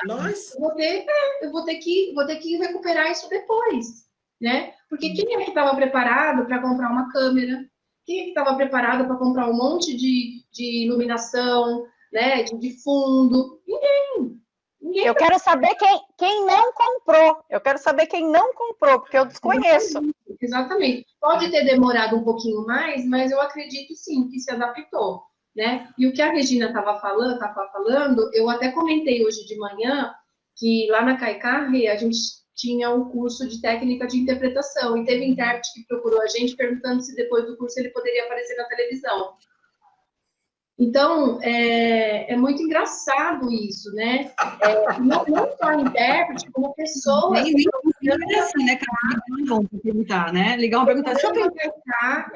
eu vou ter que recuperar isso depois, né? Porque quem é que estava preparado para comprar uma câmera? Quem é que estava preparado para comprar um monte de iluminação, né? De fundo? Ninguém.
Eu quero saber quem não comprou. Eu quero saber quem não comprou, porque eu desconheço.
Exatamente. Pode ter demorado um pouquinho mais, mas eu acredito sim que se adaptou, né? E o que a Regina estava falando, eu até comentei hoje de manhã que lá na CAICA a gente tinha um curso de técnica de interpretação e teve intérprete que procurou a gente perguntando se depois do curso ele poderia aparecer na televisão. Então, é muito engraçado isso, né? Não só intérprete, como pessoas...
Ligar uma pergunta, deixa eu
perguntar.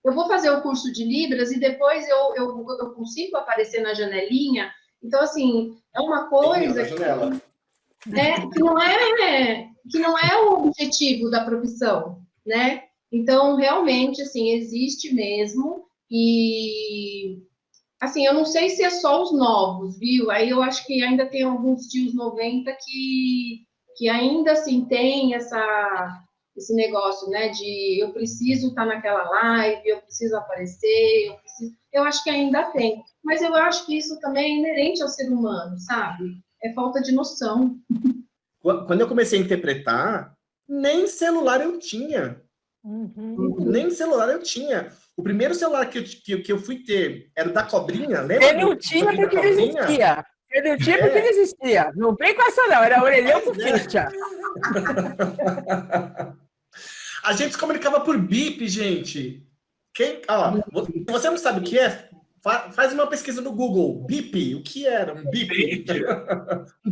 Eu vou fazer o curso de Libras e depois eu consigo aparecer na janelinha. Então, assim, é uma coisa que não é o objetivo da profissão, né? Então, realmente, assim, existe mesmo. E, assim, eu não sei se é só os novos, viu? Aí eu acho que ainda tem alguns tios 90 que ainda, assim, tem esse negócio, né, de eu preciso estar naquela live, eu preciso aparecer, eu acho que ainda tem. Mas eu acho que isso também é inerente ao ser humano, sabe? É falta de noção.
Quando eu comecei a interpretar, nem celular eu tinha. Nem celular eu tinha. O primeiro celular que eu fui ter era o da cobrinha, lembra?
Ele não tinha porque ele existia. Ele não tinha porque ele existia. Não vem com essa não, era orelhão com ficha.
A gente se comunicava por bip, gente. Você não sabe o que é? Faz uma pesquisa no Google. Bip, o que era um bip?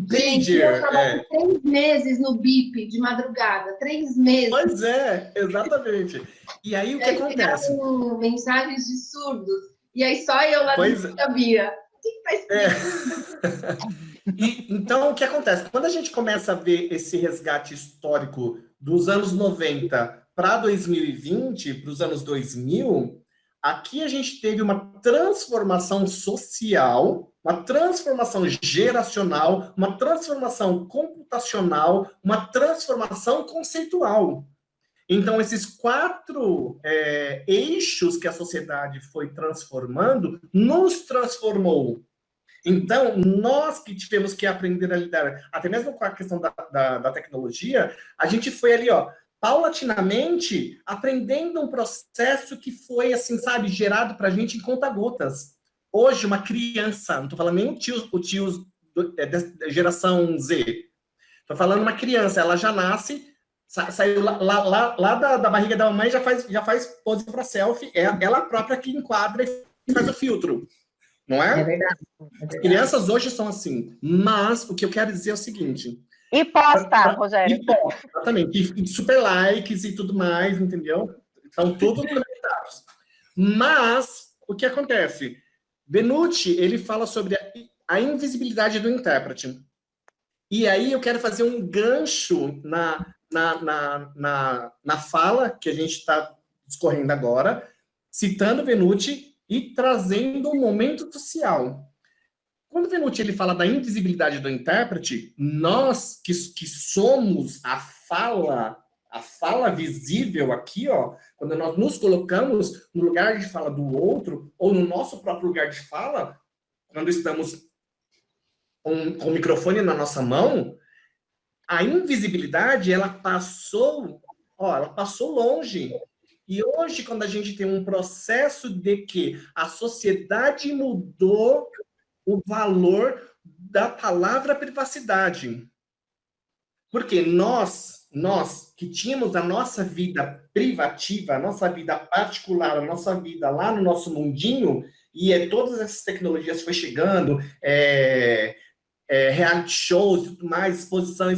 Gente, eu trabalhei 3 meses no bip de madrugada. 3 meses.
Pois é, exatamente. E aí o que acontece?
Mensagens de surdos. E aí só eu lá não sabia. O que faz
Então, o que acontece? Quando a gente começa a ver esse resgate histórico dos anos 90 para 2020, para os anos 2000, aqui a gente teve uma transformação social, uma transformação geracional, uma transformação computacional, uma transformação conceitual. Então, esses 4 eixos que a sociedade foi transformando, nos transformou. Então, nós que tivemos que aprender a lidar, até mesmo com a questão da tecnologia, a gente foi ali, ó, paulatinamente, aprendendo um processo que foi, assim, sabe, gerado para a gente em conta-gotas. Hoje, uma criança, não estou falando nem o tio da geração Z, estou falando uma criança, ela já nasce, saiu lá da barriga da mamãe, já faz pose para selfie, é ela própria que enquadra e faz o filtro. Não é?
É verdade.
As crianças hoje são assim. Mas o que eu quero dizer é o seguinte.
E posta, Rogério.
E posta, exatamente. E super likes e tudo mais, entendeu? Estão todos conectados. Mas o que acontece? Benucci, ele fala sobre a invisibilidade do intérprete. E aí eu quero fazer um gancho na fala que a gente está discorrendo agora, citando Benucci e trazendo um momento social. Quando Benucci ele fala da invisibilidade do intérprete, nós que somos a fala visível aqui, ó, quando nós nos colocamos no lugar de fala do outro, ou no nosso próprio lugar de fala, quando estamos com o microfone na nossa mão, a invisibilidade, ela passou longe. E hoje, quando a gente tem um processo de que a sociedade mudou o valor da palavra privacidade. Porque nós que tínhamos a nossa vida privativa, a nossa vida particular, a nossa vida lá no nosso mundinho, e todas essas tecnologias foi chegando, reality shows, tudo mais, exposição.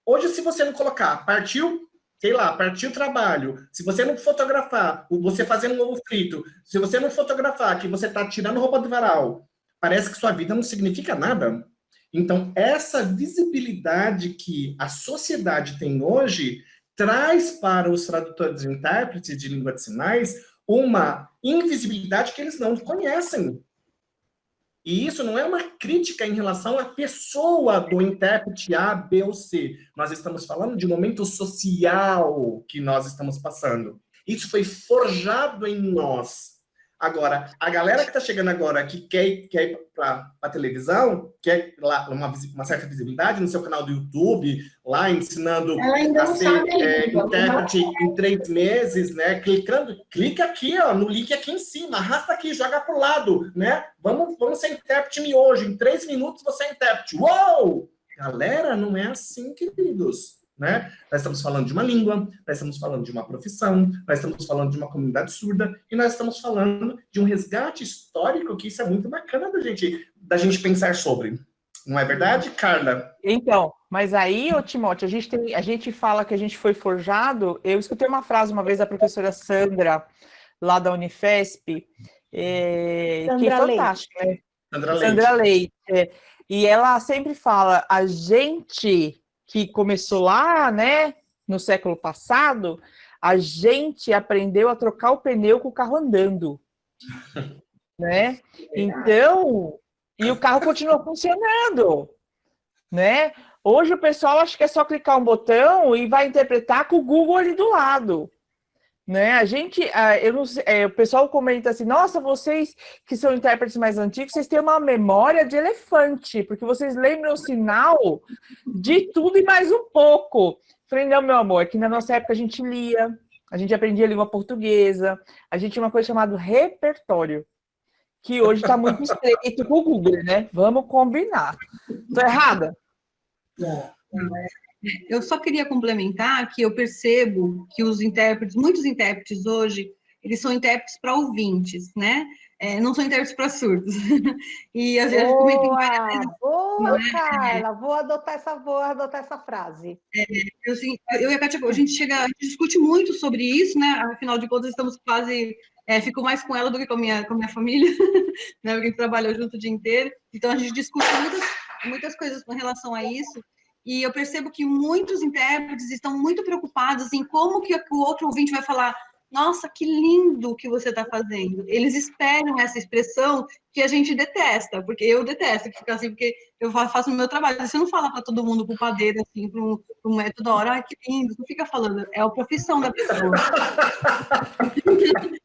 Hoje, se você não colocar, partiu o trabalho, se você não fotografar, você fazendo um ovo frito, se você não fotografar que você está tirando roupa do varal, parece que sua vida não significa nada. Então, essa visibilidade que a sociedade tem hoje traz para os tradutores e intérpretes de língua de sinais uma invisibilidade que eles não conhecem. E isso não é uma crítica em relação à pessoa do intérprete A, B ou C. Nós estamos falando de um momento social que nós estamos passando. Isso foi forjado em nós. Agora, a galera que está chegando agora, que quer ir para a televisão, quer lá uma certa visibilidade no seu canal do YouTube, lá ensinando a ser intérprete em 3 meses, né? Clica aqui, ó, no link aqui em cima, arrasta aqui, joga para o lado, né? Vamos ser intérprete miojo, em 3 minutos você é intérprete. Uou! Galera, não é assim, queridos. Né? Nós estamos falando de uma língua, nós estamos falando de uma profissão, nós estamos falando de uma comunidade surda, e nós estamos falando de um resgate histórico, que isso é muito bacana da gente pensar sobre. Não é verdade, Carla?
Então, mas aí, ô Timóteo, a gente fala que a gente foi forjado. Eu escutei uma frase uma vez da professora Sandra, lá da Unifesp, que é fantástica, né? Sandra Leite. E ela sempre fala, a gente que começou lá, né, no século passado, a gente aprendeu a trocar o pneu com o carro andando, né? Então, e o carro continua funcionando, né? Hoje o pessoal acha que é só clicar um botão e vai interpretar com o Google ali do lado, né? A gente, eu não sei, o pessoal comenta assim, nossa, vocês que são intérpretes mais antigos, vocês têm uma memória de elefante, porque vocês lembram o sinal de tudo e mais um pouco. Falei, não, meu amor, que na nossa época a gente lia, a gente aprendia língua portuguesa, a gente tinha uma coisa chamada repertório, que hoje está muito estreito com o Google, né? Vamos combinar. Estou errada?
Eu só queria complementar que eu percebo que os intérpretes, muitos intérpretes hoje, eles são intérpretes para ouvintes, né? Não são intérpretes para surdos. E às vezes
boa, Carla, vou adotar essa frase.
Eu e a Kátia, a gente discute muito sobre isso, né? Afinal de contas, estamos quase... fico mais com ela do que com a minha família, né? Porque a gente trabalha junto o dia inteiro. Então, a gente discute muitas coisas com relação a isso. E eu percebo que muitos intérpretes estão muito preocupados em como que o outro ouvinte vai falar nossa, que lindo que você está fazendo. Eles esperam essa expressão que a gente detesta, porque eu detesto que fica assim, porque eu faço o meu trabalho. Você não fala para todo mundo com padeiro, assim, para um método da hora, ai, que lindo, não fica falando, é a profissão da pessoa.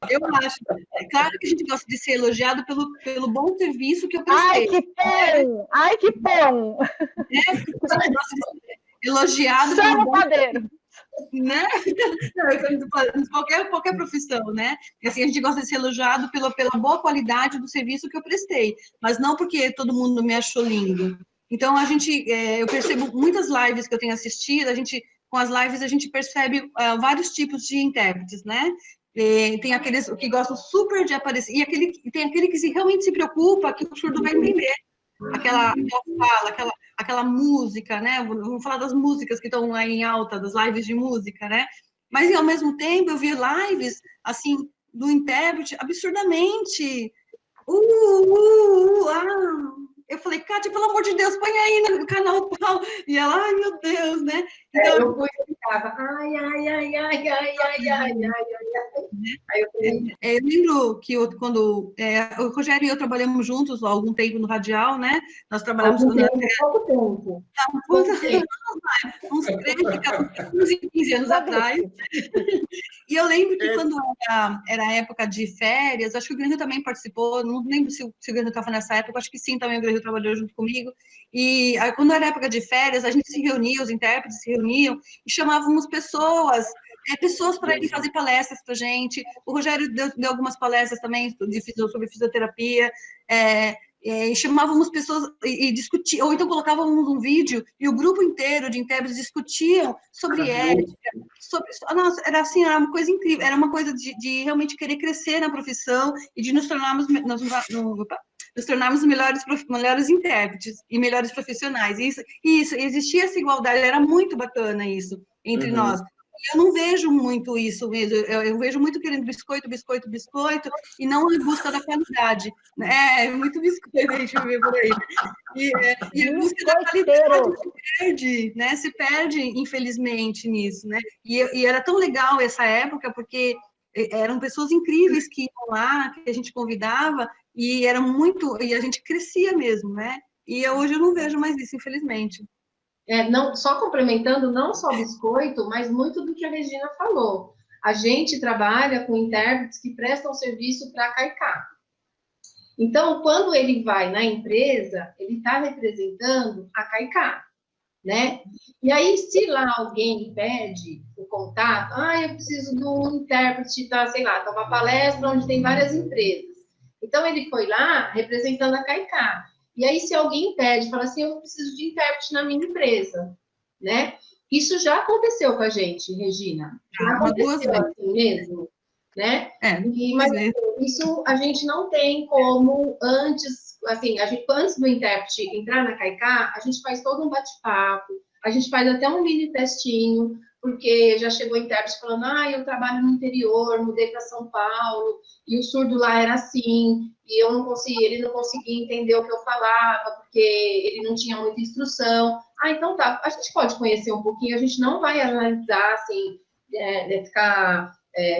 Eu acho. É claro que a gente gosta de ser elogiado pelo bom serviço que eu prestei.
Ai, que bom! Ai, que bom!
A gente gosta de ser elogiado
Chama
pelo
o
bom
padeiro!
né? Qualquer profissão, né? E assim, a gente gosta de ser elogiado pela boa qualidade do serviço que eu prestei, mas não porque todo mundo me achou lindo. Então, eu percebo muitas lives que eu tenho assistido, com as lives a gente percebe vários tipos de intérpretes, né? Tem aqueles que gostam super de aparecer, e tem aquele que realmente se preocupa que o surdo vai entender. Aquela fala, aquela música, né? Vamos falar das músicas que estão aí em alta, das lives de música, né? Mas, ao mesmo tempo, eu vi lives, assim, do intérprete absurdamente. Eu falei, Kátia, pelo amor de Deus, põe aí no canal tal. E ela, ai, meu Deus, né?
Então, eu fui e ficava, ai, ai, ai, ai, ai, ai, ai, ai, ai. Aí eu falei,
eu lembro que quando o Rogério e eu trabalhamos juntos há algum tempo no Radial, né? Nós trabalhamos
pouco tempo.
Uns 15 anos atrás. E eu lembro que quando era época de férias, acho que o Grêmio também participou, não lembro se o Grêmio estava nessa época, acho que sim, também o Grêmio trabalhou junto comigo. E quando era época de férias, a gente se reunia, os intérpretes se reuniam e chamávamos pessoas para irem fazer palestras para a gente. O Rogério deu algumas palestras também sobre fisioterapia, e chamávamos pessoas e discutiam, ou então colocávamos um vídeo e o grupo inteiro de intérpretes discutiam sobre ética, nossa, era assim, era uma coisa incrível, era uma coisa de realmente querer crescer na profissão e de nos tornarmos melhores intérpretes e melhores profissionais. Isso, existia essa igualdade, era muito bacana isso entre nós. Eu não vejo muito isso mesmo, eu vejo muito querendo biscoito, e não em busca da qualidade. Muito biscoito, deixa eu ver por aí. E a busca da qualidade se perde, infelizmente, nisso, né? E era tão legal essa época, porque eram pessoas incríveis que iam lá, que a gente convidava, e a gente crescia mesmo, né? E hoje eu não vejo mais isso, infelizmente.
Não, só complementando, não só biscoito, mas muito do que a Regina falou. A gente trabalha com intérpretes que prestam serviço para a CAICA. Então, quando ele vai na empresa, ele está representando a CAICA, né? E aí, se lá alguém pede o contato, eu preciso de um intérprete, sei lá, tá uma palestra onde tem várias empresas. Então, ele foi lá representando a CAICA. E aí, se alguém pede, fala assim, eu preciso de intérprete na minha empresa, né? Isso já aconteceu com a gente, Regina. Já aconteceu assim mesmo, né? Mas isso a gente não tem como antes, assim, antes do intérprete entrar na CAICA, a gente faz todo um bate-papo, a gente faz até um mini testinho, porque já chegou intérprete falando, eu trabalho no interior, mudei para São Paulo, e o surdo lá era assim, e ele não conseguia entender o que eu falava, porque ele não tinha muita instrução. Então tá, a gente pode conhecer um pouquinho, a gente não vai analisar, assim,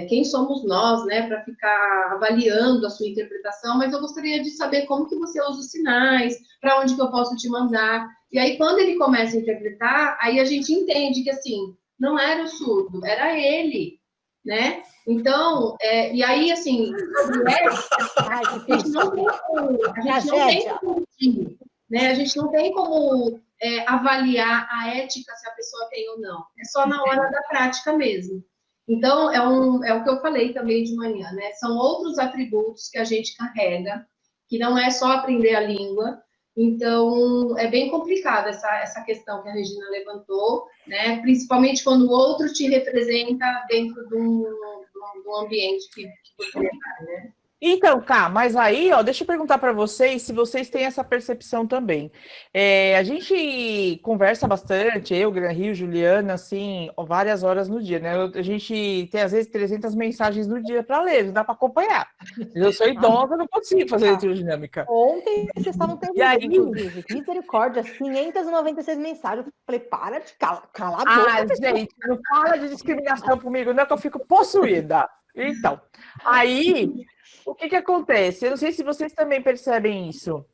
quem somos nós, né, para ficar avaliando a sua interpretação, mas eu gostaria de saber como que você usa os sinais, para onde que eu posso te mandar. E aí, quando ele começa a interpretar, aí a gente entende que, assim, não era o surdo, era ele, né? Então, e aí, assim, a gente não tem como medir, né? A gente não tem como avaliar a ética se a pessoa tem ou não. É só na hora da prática mesmo. Então, é o que eu falei também de manhã, né? São outros atributos que a gente carrega, que não é só aprender a língua. Então, é bem complicado essa questão que a Regina levantou, né? Principalmente quando o outro te representa dentro do ambiente que você está, né?
Então, mas aí, deixa eu perguntar para vocês se vocês têm essa percepção também. A gente conversa bastante, eu, Gran Rio, Juliana, assim, várias horas no dia, né? A gente tem, às vezes, 300 mensagens no dia para ler, não dá para acompanhar. Eu sou idosa, não consigo fazer leitura dinâmica.
Ontem vocês estavam perguntando, inclusive, misericórdia, 596 mensagens. Eu falei, para de cala a boca.
Gente, não fala de discriminação comigo, não, que eu fico possuída. Então, aí, o que acontece? Eu não sei se vocês também percebem isso.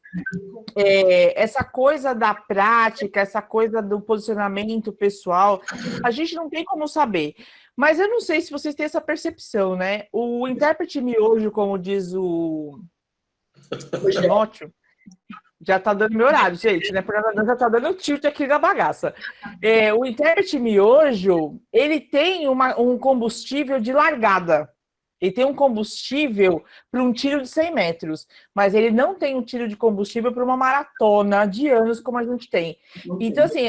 Essa coisa da prática, essa coisa do posicionamento pessoal, a gente não tem como saber. Mas eu não sei se vocês têm essa percepção, né? O intérprete miojo, como diz o Timóteo, já tá dando meu horário, gente, né? Porque já tá dando tilt aqui na bagaça. O intérprete miojo, ele tem um combustível de largada. Ele tem um combustível para um tiro de 100 metros, mas ele não tem um tiro de combustível para uma maratona de anos como a gente tem. Então, assim,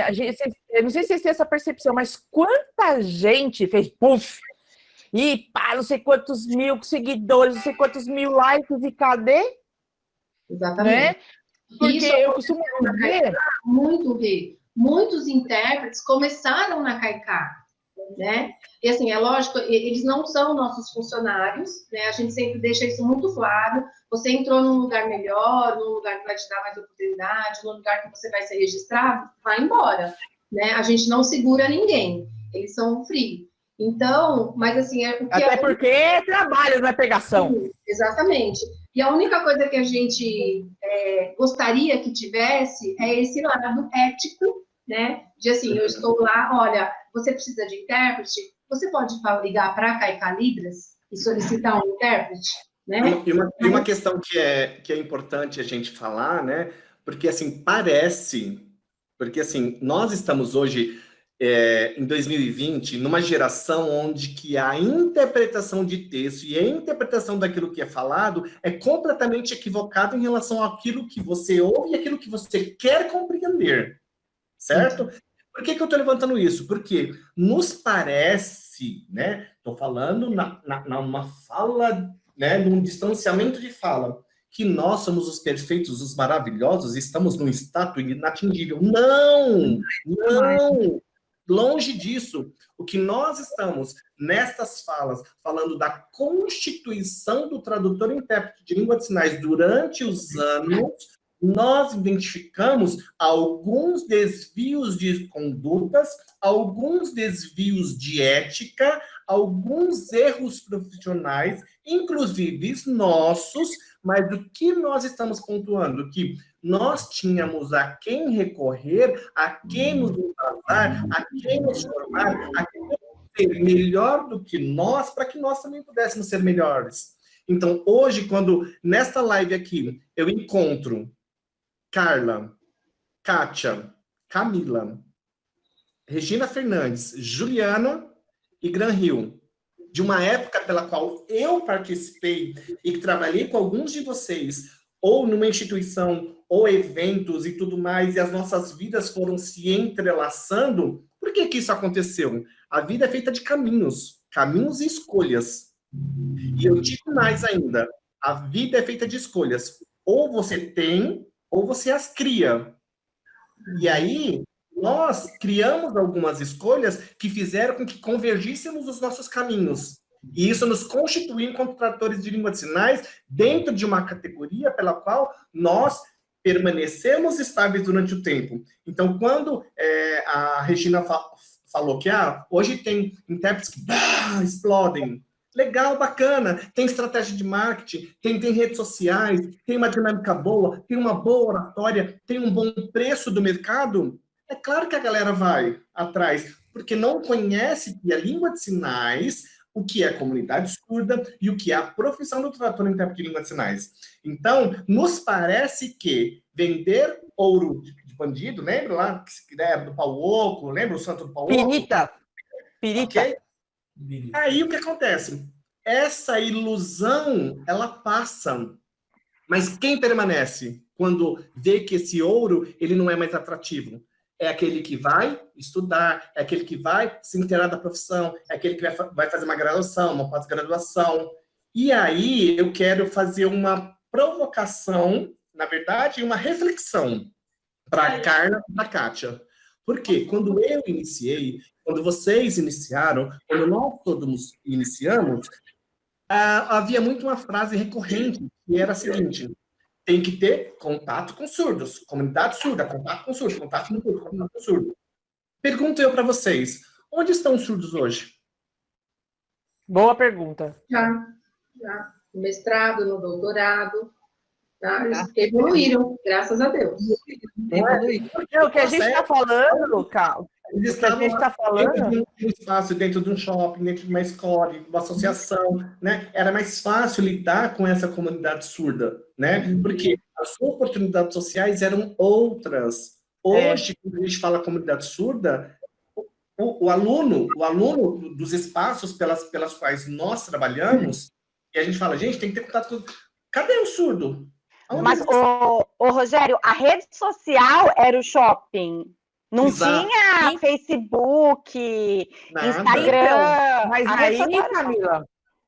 eu não sei se vocês têm essa percepção, mas quanta gente fez puff, e pá, não sei quantos mil seguidores, não sei quantos mil likes, e cadê?
Exatamente.
Né? Porque
isso
eu costumo dizer...
Muitos intérpretes começaram na Caicar, né? E assim, é lógico, eles não são nossos funcionários, né? A gente sempre deixa isso muito claro. Você entrou num lugar melhor, num lugar que vai te dar mais oportunidade, num lugar que você vai ser registrado, vai embora, né? A gente não segura ninguém, eles são free. Então, mas assim...
Até porque é trabalho, não é pegação.
Sim, exatamente. E a única coisa que a gente gostaria que tivesse é esse lado ético, né? De assim, eu estou lá, olha, você precisa de intérprete, você pode ligar para a Caicar Libras e solicitar um intérprete, né?
E uma questão que é importante a gente falar, né? Porque, assim, porque, assim, nós estamos hoje, em 2020, numa geração onde que a interpretação de texto e a interpretação daquilo que é falado é completamente equivocado em relação àquilo que você ouve e aquilo que você quer compreender, certo? Por que eu estou levantando isso? Porque nos parece, né? Estou falando numa fala, né? Num distanciamento de fala, que nós somos os perfeitos, os maravilhosos, estamos num status inatingível. Não! Não! Longe disso. O que nós estamos, nestas falas, falando da constituição do tradutor e intérprete de língua de sinais durante os anos, nós identificamos alguns desvios de condutas, alguns desvios de ética, alguns erros profissionais, inclusive nossos, mas o que nós estamos pontuando? Que nós tínhamos a quem recorrer, a quem nos embasar, a quem nos formar, a quem ser melhor do que nós, para que nós também pudéssemos ser melhores. Então, hoje, quando nesta live aqui eu encontro Carla, Kátia, Camila, Regina Fernandes, Juliana e Gran Rio, de uma época pela qual eu participei e que trabalhei com alguns de vocês, ou numa instituição, ou eventos e tudo mais, e as nossas vidas foram se entrelaçando, por que que isso aconteceu? A vida é feita de caminhos e escolhas. E eu digo mais ainda, a vida é feita de escolhas. Ou você tem, ou você as cria. E aí, nós criamos algumas escolhas que fizeram com que convergíssemos os nossos caminhos. E isso nos constitui enquanto tradutores de língua de sinais dentro de uma categoria pela qual nós permanecemos estáveis durante o tempo. Então, quando a Regina falou que hoje tem intérpretes que explodem, legal, bacana, tem estratégia de marketing, tem redes sociais, tem uma dinâmica boa, tem uma boa oratória, tem um bom preço do mercado, é claro que a galera vai atrás, porque não conhece que a língua de sinais, o que é a comunidade surda e o que é a profissão do tradutor e intérprete de língua de sinais. Então, nos parece que vender ouro de bandido, lembra lá que era do pau oco, lembra o santo do pau oco?
Pirita.
Okay? Aí o que acontece? Essa ilusão, ela passa. Mas quem permanece quando vê que esse ouro, ele não é mais atrativo? É aquele que vai estudar, é aquele que vai se inteirar da profissão, é aquele que vai fazer uma graduação, uma pós-graduação. E aí eu quero fazer uma provocação, na verdade, uma reflexão para a Carla e para a Kátia. Porque quando eu iniciei, quando vocês iniciaram, quando nós todos iniciamos, havia muito uma frase recorrente, que era a seguinte: tem que ter contato com surdos, comunidade surda, contato com surdo, contato com surdo. Pergunto eu para vocês, onde estão os surdos hoje?
Boa pergunta.
Já. No mestrado, no doutorado. Tá? Eles evoluíram, graças a Deus.
O que a gente está falando, Carlos,
Eles
o que a gente está falando...
dentro de um espaço, dentro de um shopping, dentro de uma escola, de uma associação, né? Era mais fácil lidar com essa comunidade surda, né? Porque as oportunidades sociais eram outras. Hoje, quando a gente fala comunidade surda, o aluno dos espaços pelas quais nós trabalhamos, e a gente fala, gente, tem que ter contato com... Cadê o surdo?
Mas, Rogério, a rede social era o shopping. Não
Exato.
tinha Facebook,
Nada.
Instagram.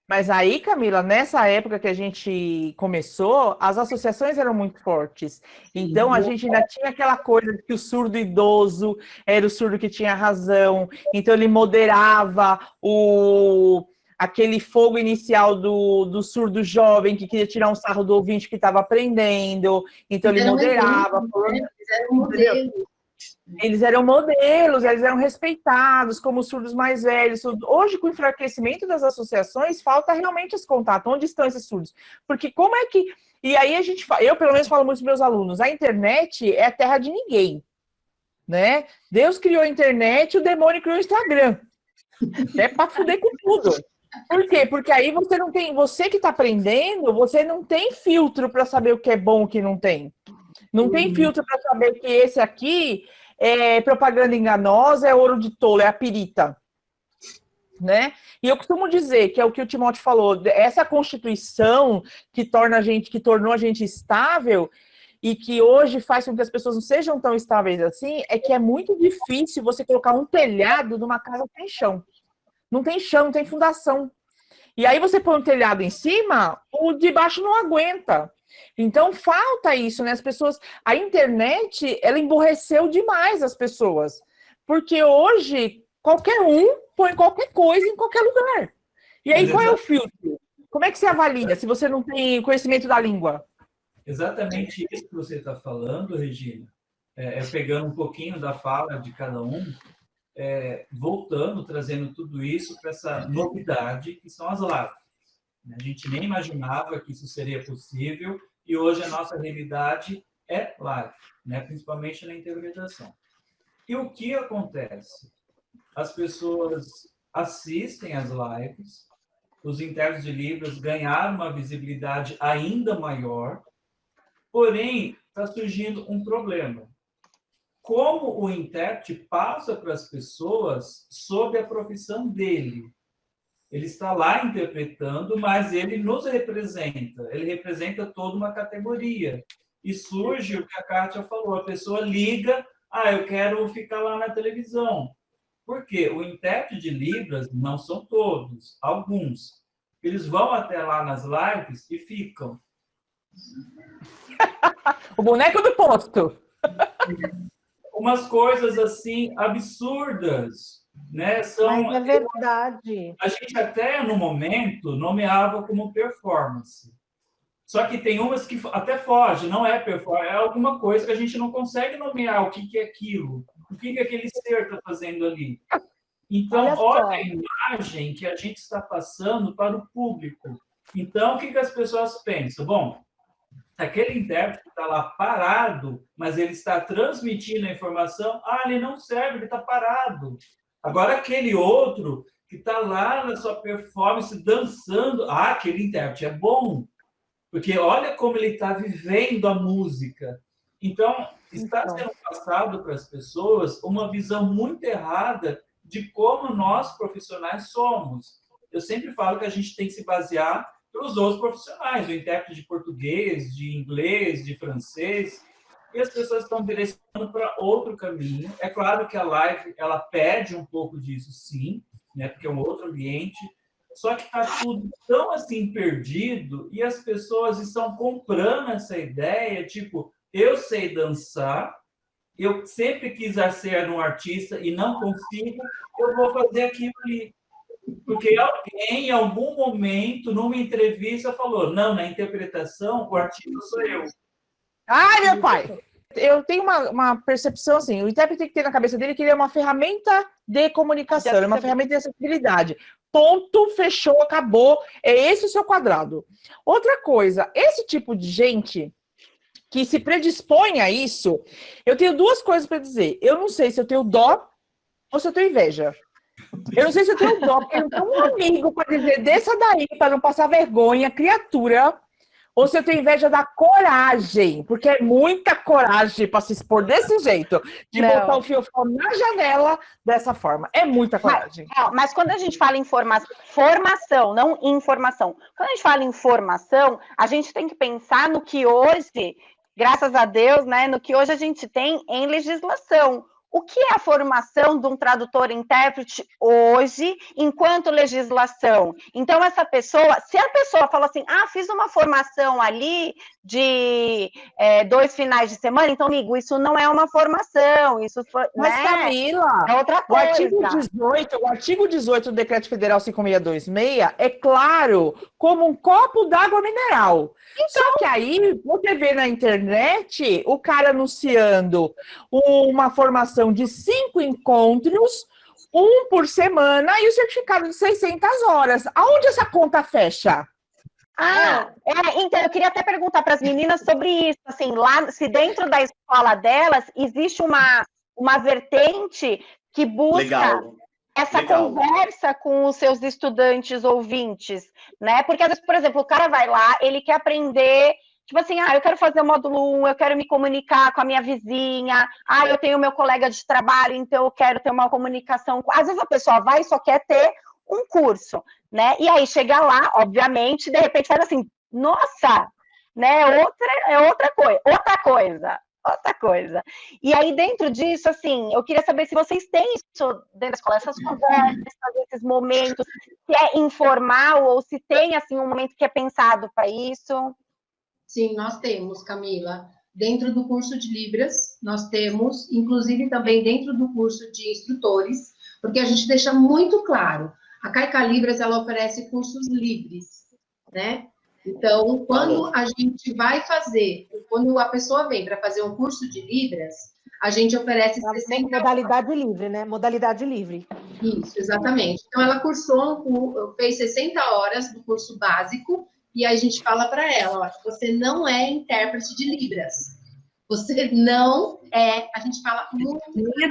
Mas aí, Camila, nessa época que a gente começou, as associações eram muito fortes. Então, a gente ainda tinha aquela coisa de que o surdo idoso era o surdo que tinha razão. Então, ele moderava aquele fogo inicial do surdo jovem que queria tirar um sarro do ouvinte que estava aprendendo. Então, ele moderava. Eles eram modelos, eles eram respeitados como os surdos mais velhos. Hoje, com o enfraquecimento das associações, falta realmente esse contato. Onde estão esses surdos? Porque como é que... E aí eu, pelo menos, falo muito para os meus alunos, a internet é a terra de ninguém, né? Deus criou a internet, o demônio criou o Instagram. É para fuder com tudo. Por quê? Porque aí você não tem... Você que está aprendendo, você não tem filtro para saber o que é bom e o que não tem. Não tem filtro para saber que esse aqui é propaganda enganosa, é ouro de tolo, é a pirita. Né? E eu costumo dizer, que é o que o Timóteo falou, essa Constituição que tornou a gente estável e que hoje faz com que as pessoas não sejam tão estáveis assim, é que é muito difícil você colocar um telhado numa casa sem chão. Não tem chão, não tem fundação. E aí você põe um telhado em cima, o de baixo não aguenta. Então falta isso, né? As pessoas, a internet, ela emburreceu demais as pessoas, porque hoje qualquer um põe qualquer coisa em qualquer lugar. E aí qual é o filtro? Como é que você avalia se você não tem conhecimento da língua?
Exatamente isso que você está falando, Regina. Pegando um pouquinho da fala de cada um, voltando, trazendo tudo isso para essa novidade que são as lives. A gente nem imaginava que isso seria possível e hoje a nossa realidade é live, né? Principalmente na interpretação. E o que acontece? As pessoas assistem às lives, os intérpretes de Libras ganharam uma visibilidade ainda maior, porém está surgindo um problema. Como o intérprete passa para as pessoas sobre a profissão dele? Ele está lá interpretando, mas ele nos representa. Ele representa toda uma categoria. E surge o que a Kátia falou. A pessoa liga, eu quero ficar lá na televisão. Por quê? O intérprete de Libras, não são todos, alguns. Eles vão até lá nas lives e ficam.
O boneco do posto.
Umas coisas assim absurdas. Né?
Mas é verdade.
A gente até, no momento, nomeava como performance. Só que tem umas que até foge, não é performance, é alguma coisa que a gente não consegue nomear o que é aquilo, o que aquele ser está fazendo ali. Então, olha a imagem que a gente está passando para o público. Então, o que as pessoas pensam? Bom, aquele intérprete está lá parado, mas ele está transmitindo a informação, ele não serve, ele está parado. Agora, aquele outro que está lá na sua performance, dançando, aquele intérprete é bom, porque olha como ele está vivendo a música. Então, está sendo passado para as pessoas uma visão muito errada de como nós, profissionais, somos. Eu sempre falo que a gente tem que se basear pelos outros profissionais, o intérprete de português, de inglês, de francês, e as pessoas estão direcionando para outro caminho. É claro que a live, ela pede um pouco disso, sim, né, porque é um outro ambiente, só que está tudo tão assim perdido e as pessoas estão comprando essa ideia, tipo, eu sei dançar, eu sempre quis ser um artista e não consigo, eu vou fazer aquilo ali. Porque alguém, em algum momento, numa entrevista, falou, não, na interpretação, o artista sou eu.
Ai, meu pai! Eu tenho uma percepção assim, o intérprete tem que ter na cabeça dele que ele é uma ferramenta de comunicação, é uma ferramenta de acessibilidade. ponto, fechou, acabou. É esse o seu quadrado. Outra coisa, esse tipo de gente que se predispõe a isso, eu tenho duas coisas para dizer. Eu não sei se eu tenho dó ou se eu tenho inveja. Eu não sei se eu tenho dó, porque eu não tenho um amigo para dizer, desça daí, para não passar vergonha, criatura, ou se eu tenho inveja da coragem, porque é muita coragem para se expor desse jeito, de botar o fiofó na janela dessa forma. É muita coragem.
Mas quando a gente fala em formação, não informação. Quando a gente fala em formação, a gente tem que pensar no que hoje, graças a Deus, né, no que hoje a gente tem em legislação. O que é a formação de um tradutor-intérprete hoje, enquanto legislação? Então, essa pessoa, se a pessoa fala assim, fiz uma formação ali de 2 finais de semana, então, amigo, isso não é uma formação, isso foi,
mas, né? Camila,
é outra coisa.
O artigo 18 do Decreto Federal 5626 é claro, como um copo d'água mineral. Então, só que aí, você vê na internet o cara anunciando uma formação de 5 encontros, 1 por semana, e o certificado de 600 horas. Aonde essa conta fecha?
Então, eu queria até perguntar para as meninas sobre isso, assim, lá, se dentro da escola delas existe uma vertente que busca essa conversa com os seus estudantes ouvintes, né? Porque, às vezes, por exemplo, o cara vai lá, ele quer aprender, tipo assim, eu quero fazer o módulo 1, eu quero me comunicar com a minha vizinha, eu tenho meu colega de trabalho, então eu quero ter uma comunicação. Às vezes a pessoa vai e só quer ter um curso, né? E aí chega lá, obviamente, de repente faz assim, nossa, né? Outra coisa. E aí, dentro disso, assim, eu queria saber se vocês têm isso dentro da escola, essas conversas, esses momentos, se é informal ou se tem, assim, um momento que é pensado para isso.
Sim, nós temos, Camila. Dentro do curso de Libras, nós temos, inclusive também dentro do curso de instrutores, porque a gente deixa muito claro, a Caica Libras, ela oferece cursos livres, né? Então, quando a gente vai fazer, quando a pessoa vem para fazer um curso de Libras, a gente oferece 60
modalidade livre, né? Modalidade livre.
Isso, exatamente. Então, ela fez 60 horas do curso básico, e aí a gente fala para ela, você não é intérprete de Libras. Você não é, a gente fala muito...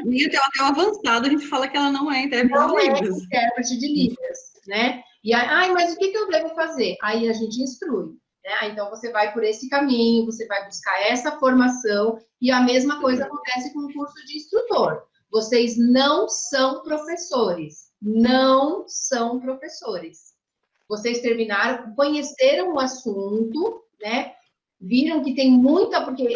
Nem até o avançado, a gente fala que ela não é intérprete de Libras.
Não é intérprete de Libras, né? E aí, mas o que eu devo fazer? Aí a gente instrui, né? Então, você vai por esse caminho, você vai buscar essa formação, e a mesma coisa acontece com o curso de instrutor. Vocês não são professores. Não são professores. Vocês terminaram, conheceram o assunto, né? Viram que tem muita, porque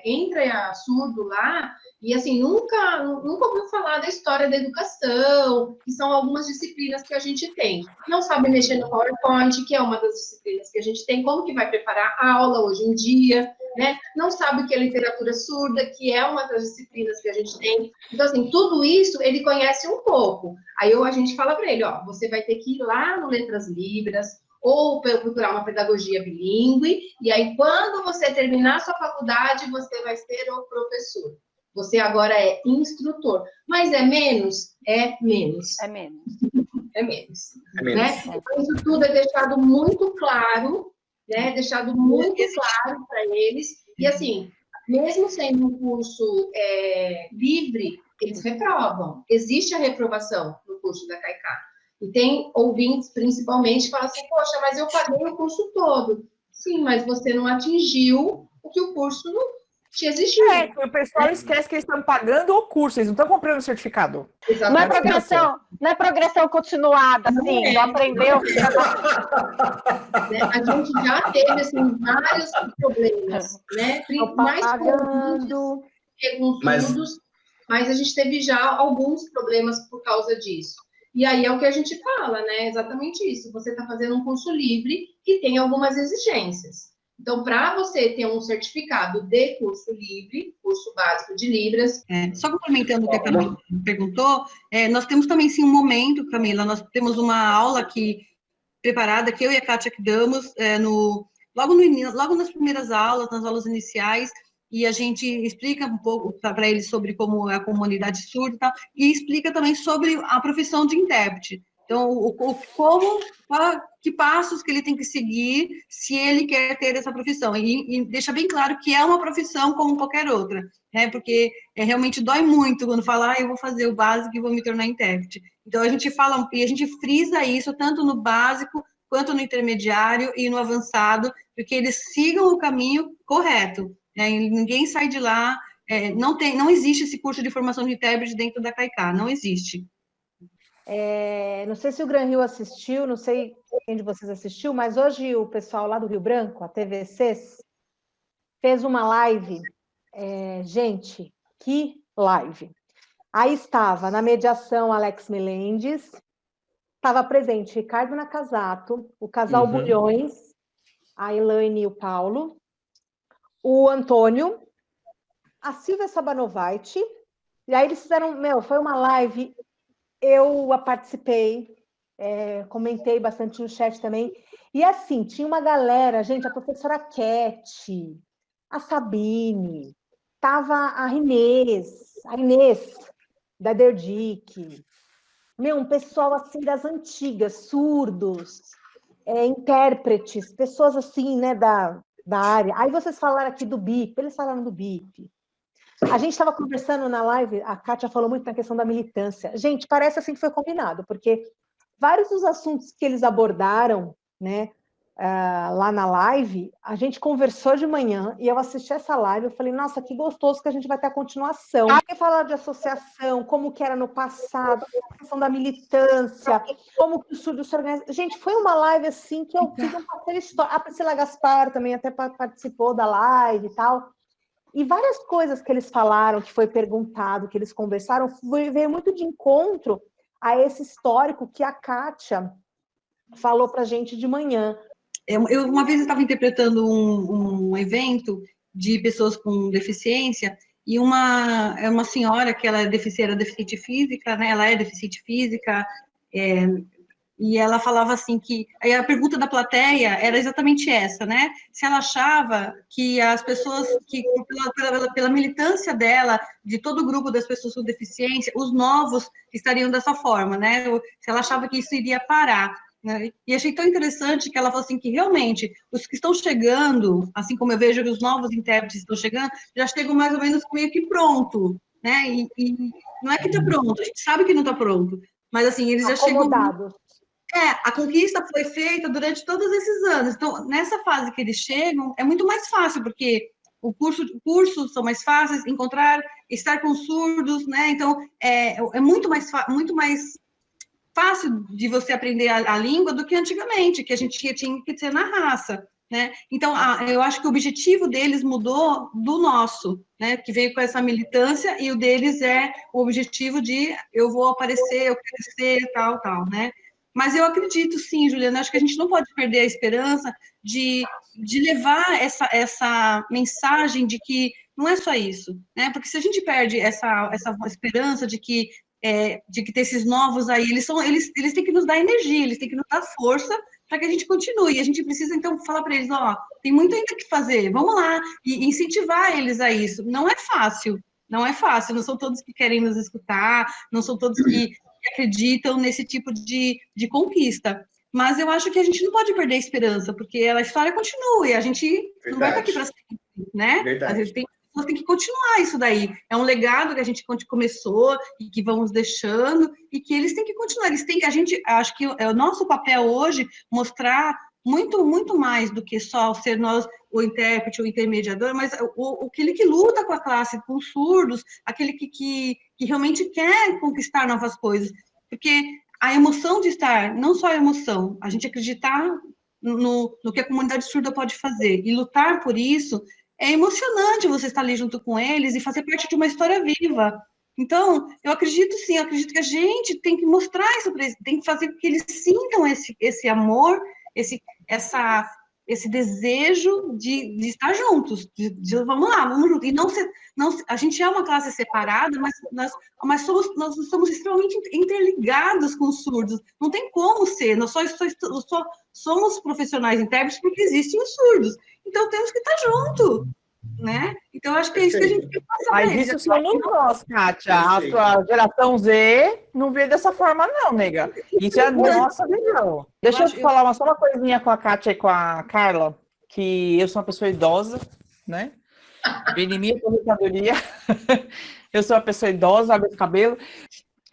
entra surdo lá, e assim, nunca ouviu falar da história da educação, que são algumas disciplinas que a gente tem. Não sabe mexer no PowerPoint, que é uma das disciplinas que a gente tem, como que vai preparar a aula hoje em dia, né? Não sabe o que é literatura surda, que é uma das disciplinas que a gente tem. Então, assim, tudo isso ele conhece um pouco. Aí a gente fala para ele, você vai ter que ir lá no Letras Libras, ou procurar uma pedagogia bilíngue, e aí, quando você terminar a sua faculdade, você vai ser o professor. Você agora é instrutor. Mas é menos? É menos.
É menos.
É menos. Né? Então, isso tudo é deixado muito claro, né? Deixado muito claro para eles. E, assim, mesmo sendo um curso livre, eles reprovam. Existe a reprovação no curso da Caica. E tem ouvintes, principalmente, que falam assim, poxa, mas eu paguei o curso todo. Sim, mas você não atingiu o que o curso não te exigiu.
O pessoal esquece que eles estão pagando o curso, eles não estão comprando o certificado.
Exatamente. Não é progressão continuada, assim, não aprendeu.
A gente já teve, assim, vários problemas, né? Mais confusos, mas a gente teve já alguns problemas por causa disso. E aí é o que a gente fala, né? Exatamente isso. Você está fazendo um curso livre que tem algumas exigências. Então, para você ter um certificado de curso livre, curso básico de Libras...
Só complementando o que a Camila perguntou, nós temos também, sim, um momento, Camila, nós temos uma aula aqui preparada, que eu e a Kátia que damos, logo nas primeiras aulas, nas aulas iniciais, e a gente explica um pouco para eles sobre como é a comunidade surda e tal, e explica também sobre a profissão de intérprete. Então, que passos que ele tem que seguir se ele quer ter essa profissão. E deixa bem claro que é uma profissão como qualquer outra, né? Porque realmente dói muito quando fala, eu vou fazer o básico e vou me tornar intérprete. Então, a gente fala, e a gente frisa isso tanto no básico, quanto no intermediário e no avançado, porque eles sigam o caminho correto, né? Ninguém sai de lá, não existe esse curso de formação de intérprete dentro da CAICA, não existe.
Não sei se o Gran Rio assistiu, não sei quem de vocês assistiu, mas hoje o pessoal lá do Rio Branco, a TVC, fez uma live. Gente, que live! Aí estava na mediação Alex Melendes, estava presente Ricardo Nakazato, o casal Bulhões, a Elaine e o Paulo, o Antônio, a Silvia Sabanovite, e aí eles fizeram, foi uma live. Eu participei, comentei bastante no chat também. E assim, tinha uma galera, gente, a professora Cat, a Sabine, tava a Inês da Derdic, um pessoal assim das antigas, surdos, intérpretes, pessoas assim, né, da área. Aí vocês falaram aqui do BIP, eles falaram do BIP. A gente estava conversando na live, a Kátia falou muito na questão da militância. Gente, parece assim que foi combinado, porque vários dos assuntos que eles abordaram, né, lá na live, a gente conversou de manhã e eu assisti essa live, eu falei, nossa, que gostoso que a gente vai ter a continuação. Porque falar de associação, como que era no passado, a questão da militância, como que o surdo se organiza. Gente, foi uma live assim que eu fiz um passeio histórico. A Priscila Gaspar também até participou da live e tal. E várias coisas que eles falaram, que foi perguntado, que eles conversaram, veio muito de encontro a esse histórico que a Kátia falou para a gente de manhã.
Uma vez eu estava interpretando um evento de pessoas com deficiência, e uma senhora que ela era deficiente física, né? Ela é deficiente física, e ela falava assim que... Aí a pergunta da plateia era exatamente essa, né? Se ela achava que as pessoas, que pela militância dela, de todo o grupo das pessoas com deficiência, os novos estariam dessa forma, né? Se ela achava que isso iria parar, né? E achei tão interessante que ela falou assim que realmente os que estão chegando, assim como eu vejo que os novos intérpretes estão chegando, já chegam mais ou menos meio que pronto, né? E não é que está pronto, a gente sabe que não está pronto, mas assim, eles já chegam... A conquista foi feita durante todos esses anos. Então, nessa fase que eles chegam, é muito mais fácil, porque cursos são mais fáceis, estar com surdos, né? Então, é muito mais fácil de você aprender a língua do que antigamente, que a gente tinha que ser na raça, né? Então, eu acho que o objetivo deles mudou do nosso, né? Que veio com essa militância, e o deles é o objetivo de eu vou aparecer, eu quero ser, tal, né? Mas eu acredito, sim, Juliana, acho que a gente não pode perder a esperança de levar essa mensagem de que não é só isso, né? Porque se a gente perde essa esperança de que ter esses novos aí, eles têm que nos dar energia, eles têm que nos dar força para que a gente continue. E a gente precisa, então, falar para eles, tem muito ainda que fazer, vamos lá, e incentivar eles a isso. Não é fácil, não são todos que querem nos escutar, não são todos que acreditam nesse tipo de conquista. Mas eu acho que a gente não pode perder a esperança, porque a história continua, e a gente não vai estar aqui para sempre, né? A gente tem que continuar isso daí. É um legado que a gente começou e que vamos deixando, e que eles têm que continuar. Acho que é o nosso papel hoje mostrar muito, muito mais do que só ser nós o intérprete, o intermediador, mas aquele que luta com a classe, com os surdos, aquele que realmente quer conquistar novas coisas. Porque a emoção de estar, não só a emoção, a gente acreditar no que a comunidade surda pode fazer e lutar por isso, é emocionante você estar ali junto com eles e fazer parte de uma história viva. Então, eu acredito que a gente tem que mostrar isso para eles, tem que fazer com que eles sintam esse amor, esse desejo de estar juntos, de vamos lá, vamos juntos. E a gente é uma classe separada, mas nós somos extremamente interligados com os surdos. Não tem como ser, nós só somos profissionais intérpretes porque existem os surdos. Então, temos que estar juntos. né? Então, acho que é isso que a gente tem que passar para
Mas
eles.
isso somos nós, Kátia. A tua geração Z não vê dessa forma, não, nega. Isso é a nossa visão. Deixa eu falar só uma coisinha com a Kátia e com a Carla, que eu sou uma pessoa idosa, né? Vem em minha aposentadoria. Eu sou uma pessoa idosa, água de cabelo.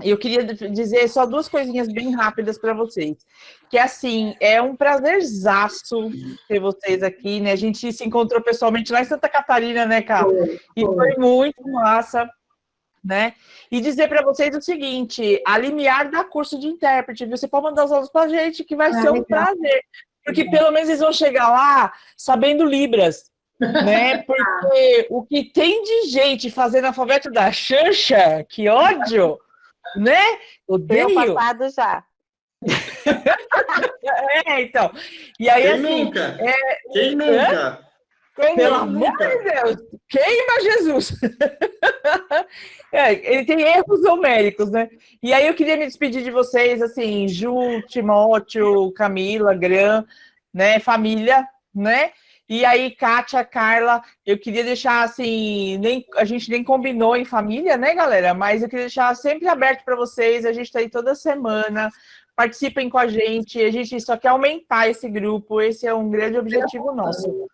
E eu queria dizer só duas coisinhas bem rápidas para vocês. Que, assim, é um prazerzaço ter vocês aqui, né? A gente se encontrou pessoalmente lá em Santa Catarina, né, cara? E foi muito massa, né? E dizer para vocês o seguinte, a Limiar dá curso de intérprete, viu? Você pode mandar os alunos para a gente, que vai ser um prazer. Porque pelo menos eles vão chegar lá sabendo Libras, né? Porque o que tem de gente fazendo alfabeto da Xanxa, que ódio! Né? Odeio.
Meu passado já.
Então. E aí,
Quem
assim.
nunca? Quem nunca?
Pelo amor de Deus, queima Jesus! Ele tem erros homéricos, né? E aí eu queria me despedir de vocês, assim, Ju, Timóteo, Camila, Gran, né? Família, né? E aí, Kátia, Carla, eu queria deixar assim, a gente nem combinou em família, né, galera? Mas eu queria deixar sempre aberto para vocês, a gente está aí toda semana, participem com a gente só quer aumentar esse grupo, esse é um grande objetivo nosso.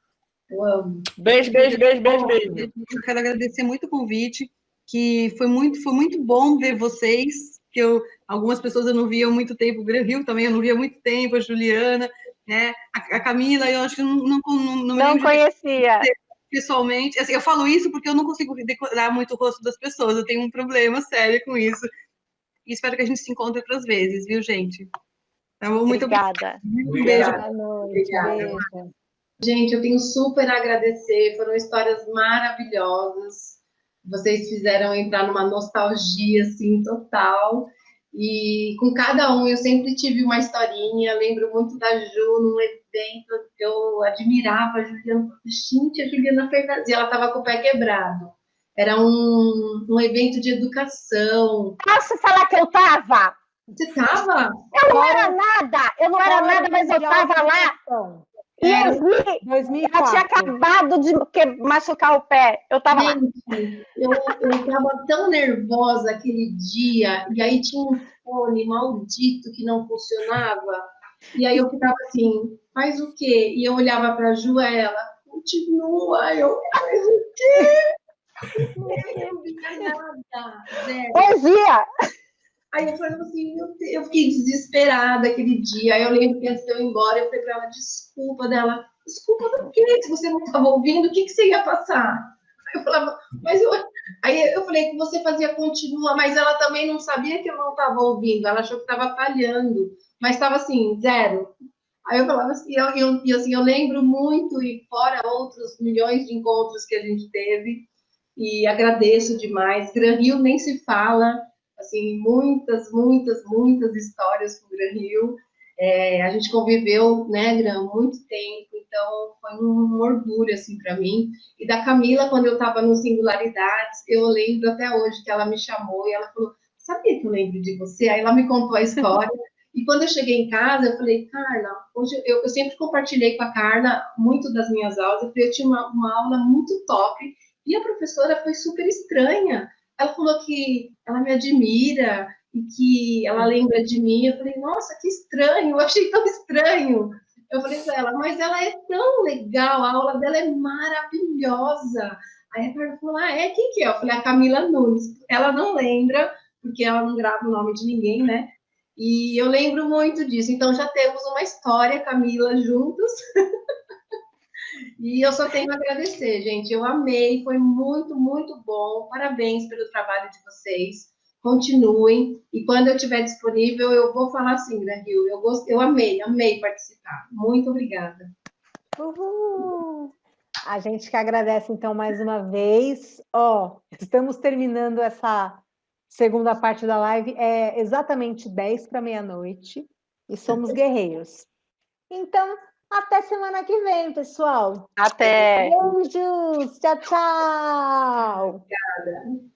Eu amo.
Beijo, beijo, beijo, beijo, beijo.
Eu quero agradecer muito o convite, que foi muito bom ver vocês, que algumas pessoas eu não via há muito tempo, o Gran Rio também eu não via há muito tempo, a Juliana, né? A Camila, eu acho que não
conhecia
pessoalmente. Assim, eu falo isso porque eu não consigo decorar muito o rosto das pessoas, eu tenho um problema sério com isso. E espero que a gente se encontre outras vezes, viu, gente? Então, muito
obrigada.
Um beijo.
Obrigada. Gente, eu tenho super a agradecer, foram histórias maravilhosas. Vocês fizeram entrar numa nostalgia, assim, total. E com cada um eu sempre tive uma historinha. Lembro muito da Ju num evento que eu admirava a Juliana. Gente, a Juliana Fernandes, ela estava com o pé quebrado. Era um evento de educação.
Posso falar que eu estava?
Você estava?
Eu não era nada, mas eu estava lá. E eu vi, ela tinha acabado de machucar o pé. Eu estava lá.
Eu estava tão nervosa aquele dia, e aí tinha um fone maldito que não funcionava, e aí eu ficava assim, faz o quê? E eu olhava para a Ju, ela, continua, eu, faz o quê? Eu não via nada, zero.
Poesia!
Aí eu falei assim, eu fiquei desesperada aquele dia. Aí eu lembro que antes de eu ir embora, eu falei para ela, desculpa dela. Desculpa do quê? Se você não estava ouvindo, o que você ia passar? Aí eu falava, aí eu falei que você fazia continua, mas ela também não sabia que eu não estava ouvindo. Ela achou que estava falhando, mas estava assim, zero. Aí eu falava assim, eu lembro muito, e fora outros milhões de encontros que a gente teve, e agradeço demais. Gran Rio nem se fala. Assim, muitas histórias com o Gran Rio. A gente conviveu, né, Gran, muito tempo, então foi um orgulho, assim, para mim. E da Camila, quando eu estava no Singularidades, eu lembro até hoje que ela me chamou e ela falou, sabia que eu lembro de você? Aí ela me contou a história. E quando eu cheguei em casa, eu falei, Carla, hoje eu sempre compartilhei com a Carla muito das minhas aulas, eu tinha uma aula muito top, e a professora foi super estranha. Ela falou que ela me admira e que ela lembra de mim. Eu falei, nossa, que estranho, eu achei tão estranho. Eu falei para ela, mas ela é tão legal, a aula dela é maravilhosa. Aí a Carla falou, quem que é? Eu falei, a Camila Nunes. Ela não lembra, porque ela não grava o nome de ninguém, né? E eu lembro muito disso. Então já temos uma história, Camila, juntos. E eu só tenho a agradecer, gente. Eu amei, foi muito bom. Parabéns pelo trabalho de vocês. Continuem. E quando eu estiver disponível, eu vou falar assim, Gran Rio. Eu amei participar. Muito obrigada.
Uhul. A gente que agradece, então, mais uma vez. Estamos terminando essa segunda parte da live. É exatamente 10 para meia-noite. E somos guerreiros. Então, até semana que vem, pessoal.
Até.
Beijos. Tchau, tchau.
Obrigada.